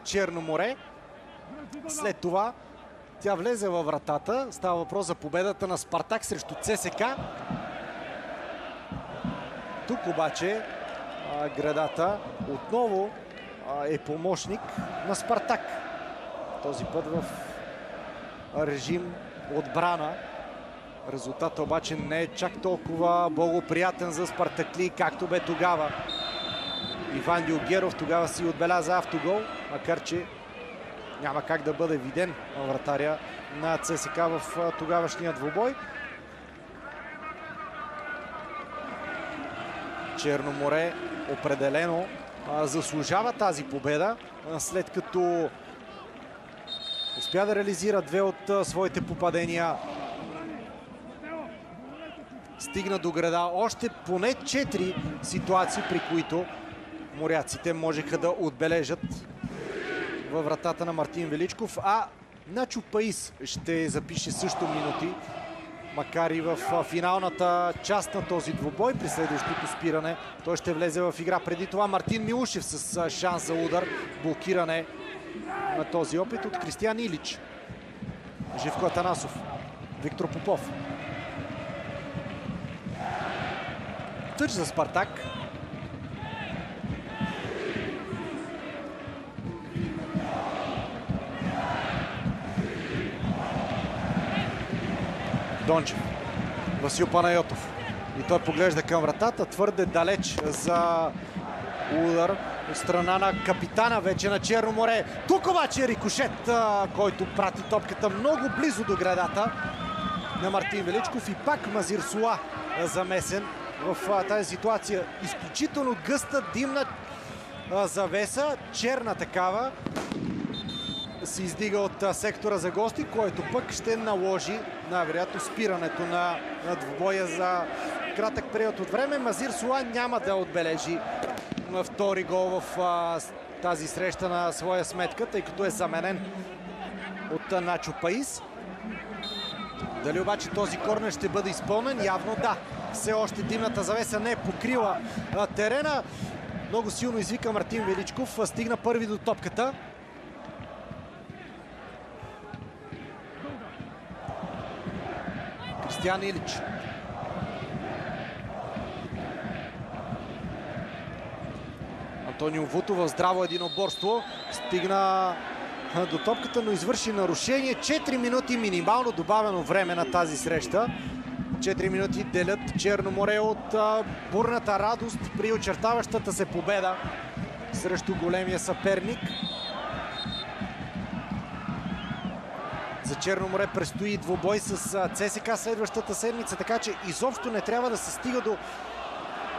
Черно море. След това тя влезе във вратата. Става въпрос за победата на Спартак срещу ЦСК. Тук обаче гредата отново е помощник на Спартак. Този път в режим отбрана. Резултатът обаче не е чак толкова благоприятен за спартакли, както бе тогава. Иван Дилгеров тогава си отбеляза автогол, макар че няма как да бъде виден вратаря на ЦСК в тогавашния двубой. Черно море определено заслужава тази победа, след като успя да реализира две от своите попадения. Стигна до греда още поне 4 ситуации, при които моряците можеха да отбележат във вратата на Мартин Величков, а Начо Паис ще запише също минути, макар и в финалната част на този двубой. При следващото спиране той ще влезе в игра. Преди това Мартин Милушев с шанс за удар. Блокиране на този опит от Кристиян Илич. Живко Атанасов. Виктор Попов. Тъч за Спартак. Дончев. Васил Панайотов. И той поглежда към вратата. Твърде далеч за удар от страна на капитана вече на Черно море. Тук обаче е рикошет, който прати топката много близо до градата на Мартин Величков и пак Мазир Суа замесен в тази ситуация. Изключително гъста, димна завеса, черна такава, се издига от сектора за гости, който пък ще наложи най-вероятно спирането на двубоя за кратък период от време. Мазир Суа няма да отбележи втори гол в тази среща на своя сметка, тъй като е заменен от Начо Паис. Дали обаче този корнер ще бъде изпълнен? Явно да. Все още димната завеса не е покрила терена. Много силно извика Мартин Величков. Стигна първи до топката. Кристиан Илич. Антонио Вуто в здраво единоборство стигна до топката, но извърши нарушение. 4 минути минимално добавено време на тази среща. 4 минути делят Черно море от бурната радост при очертаващата се победа срещу големия съперник. За Черно море предстои двубой с ЦСКА следващата седмица, така че изобщо не трябва да се стига до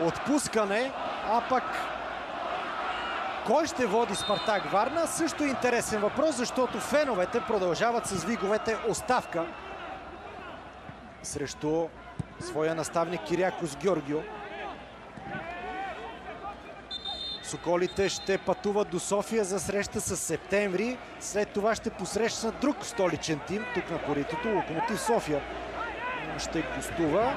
отпускане, а пък кой ще води Спартак Варна? Също интересен въпрос, защото феновете продължават с виковете оставка срещу своя наставник Кириакос Георгио. Соколите ще пътуват до София за среща с Септември. След това ще посрещнат друг столичен тим тук на коритото. Локомотив София ще гостува.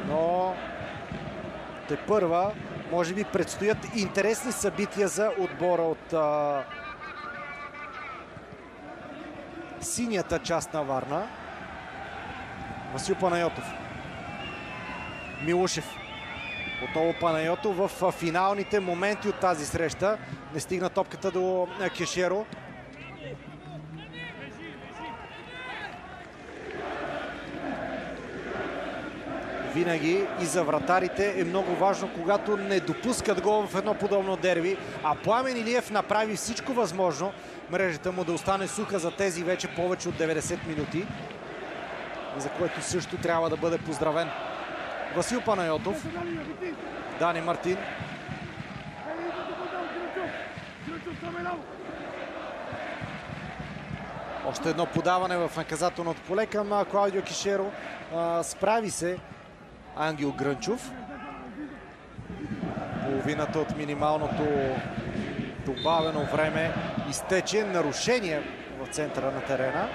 Но тепърва може би предстоят интересни събития за отбора от синята част на Варна. Васил Панайотов. Милушев. Отново Панайотов в финалните моменти от тази среща. Не стигна топката до Кешеро. Винаги и за вратарите е много важно, когато не допускат гол в едно подобно дерби. А Пламен Илиев направи всичко възможно мрежата му да остане суха за тези вече повече от 90 минути, за което също трябва да бъде поздравен. Васил Панайотов. Дани Мартин. Още едно подаване в наказателното поле към Клаудио Кешеро. Справи се Ангел Грънчов. Половината от минималното добавено време изтече. Нарушение в центъра на терена.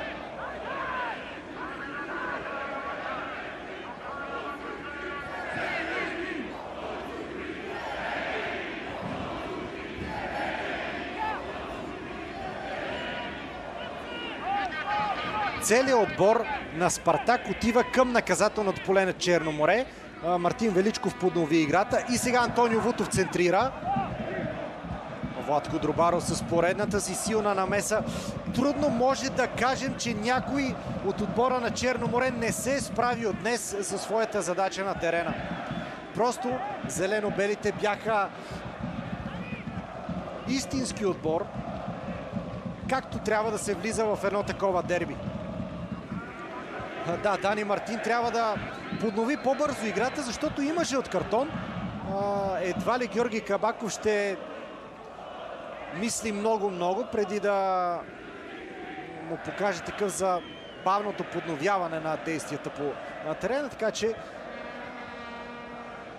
Целият отбор на Спартак отива към наказателното поле на Черно море. Мартин Величков поднови играта и сега Антонио Вутов центрира. Владко Дробаров с поредната си силна намеса. Трудно може да кажем, че някой от отбора на Черно море не се е справил днес със своята задача на терена. Просто зелено-белите бяха истински отбор, както трябва да се влиза в едно такова дерби. Да, Дани Мартин трябва да поднови по-бързо играта, защото имаше от картон. Едва ли Георги Кабаков ще мисли много преди да му покаже такъв за бавното подновяване на действията на терена, така че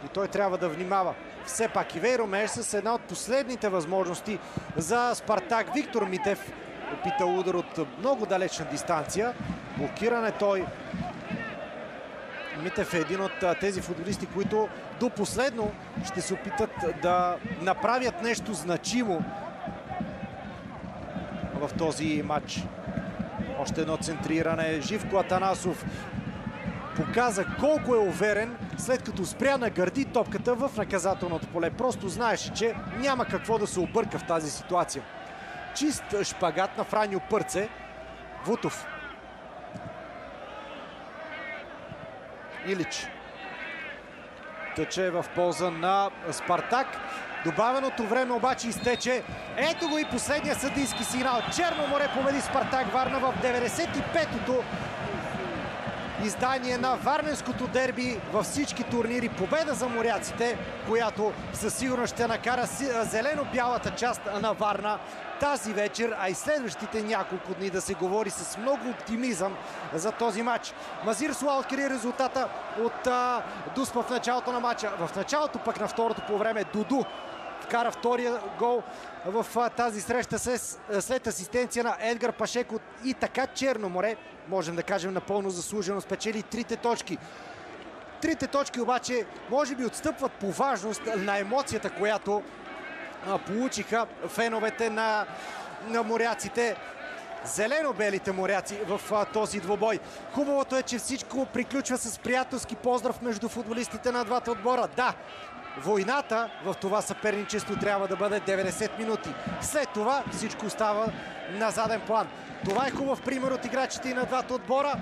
и той трябва да внимава. Все пак Ивейро Меш с една от последните възможности за Спартак. Виктор Митев опита удар от много далечна дистанция. Блокиране той. Митев е един от тези футболисти, които до последно ще се опитат да направят нещо значимо в този матч. Още едно центриране. Живко Атанасов показа колко е уверен, след като спря на гърди топката в наказателното поле. Просто знаеше, че няма какво да се обърка в тази ситуация. Чист шпагат на Франьо Пърце. Вутов. Илич. Тъче в полза на Спартак. Добавеното време обаче изтече. Ето го и последния съдийски сигнал. Черно море победи Спартак Варна в 95-то издание на варненското дерби във всички турнири. Победа за моряците, която със сигурност ще накара зелено-бялата част на Варна тази вечер, а и следващите няколко дни да се говори с много оптимизъм за този матч. Мазир Суал откри резултата от Дуспа в началото на матча. В началото пък на второто по време Дуду вкара втория гол в тази среща след асистенция на Едгар Пашеков и така Черно море, можем да кажем напълно заслужено, спечели трите точки. Трите точки обаче може би отстъпват по важност на емоцията, която получиха феновете на моряците. Зелено-белите моряци в този двубой. Хубавото е, че всичко приключва с приятелски поздрав между футболистите на двата отбора. Да, войната в това съперничество трябва да бъде 90 минути. След това всичко остава на заден план. Това е хубав пример от играчите и на двата отбора.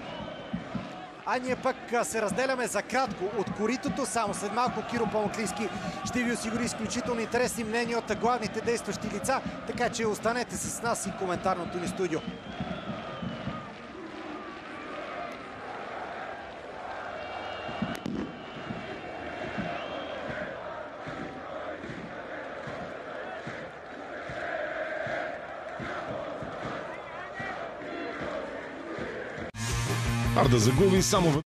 А ние пък се разделяме за кратко от коритото. Само след малко Киро Памуклийски ще ви осигури изключително интересни мнения от главните действащи лица. Така че останете с нас и коментарното ни студио. Арда загуби само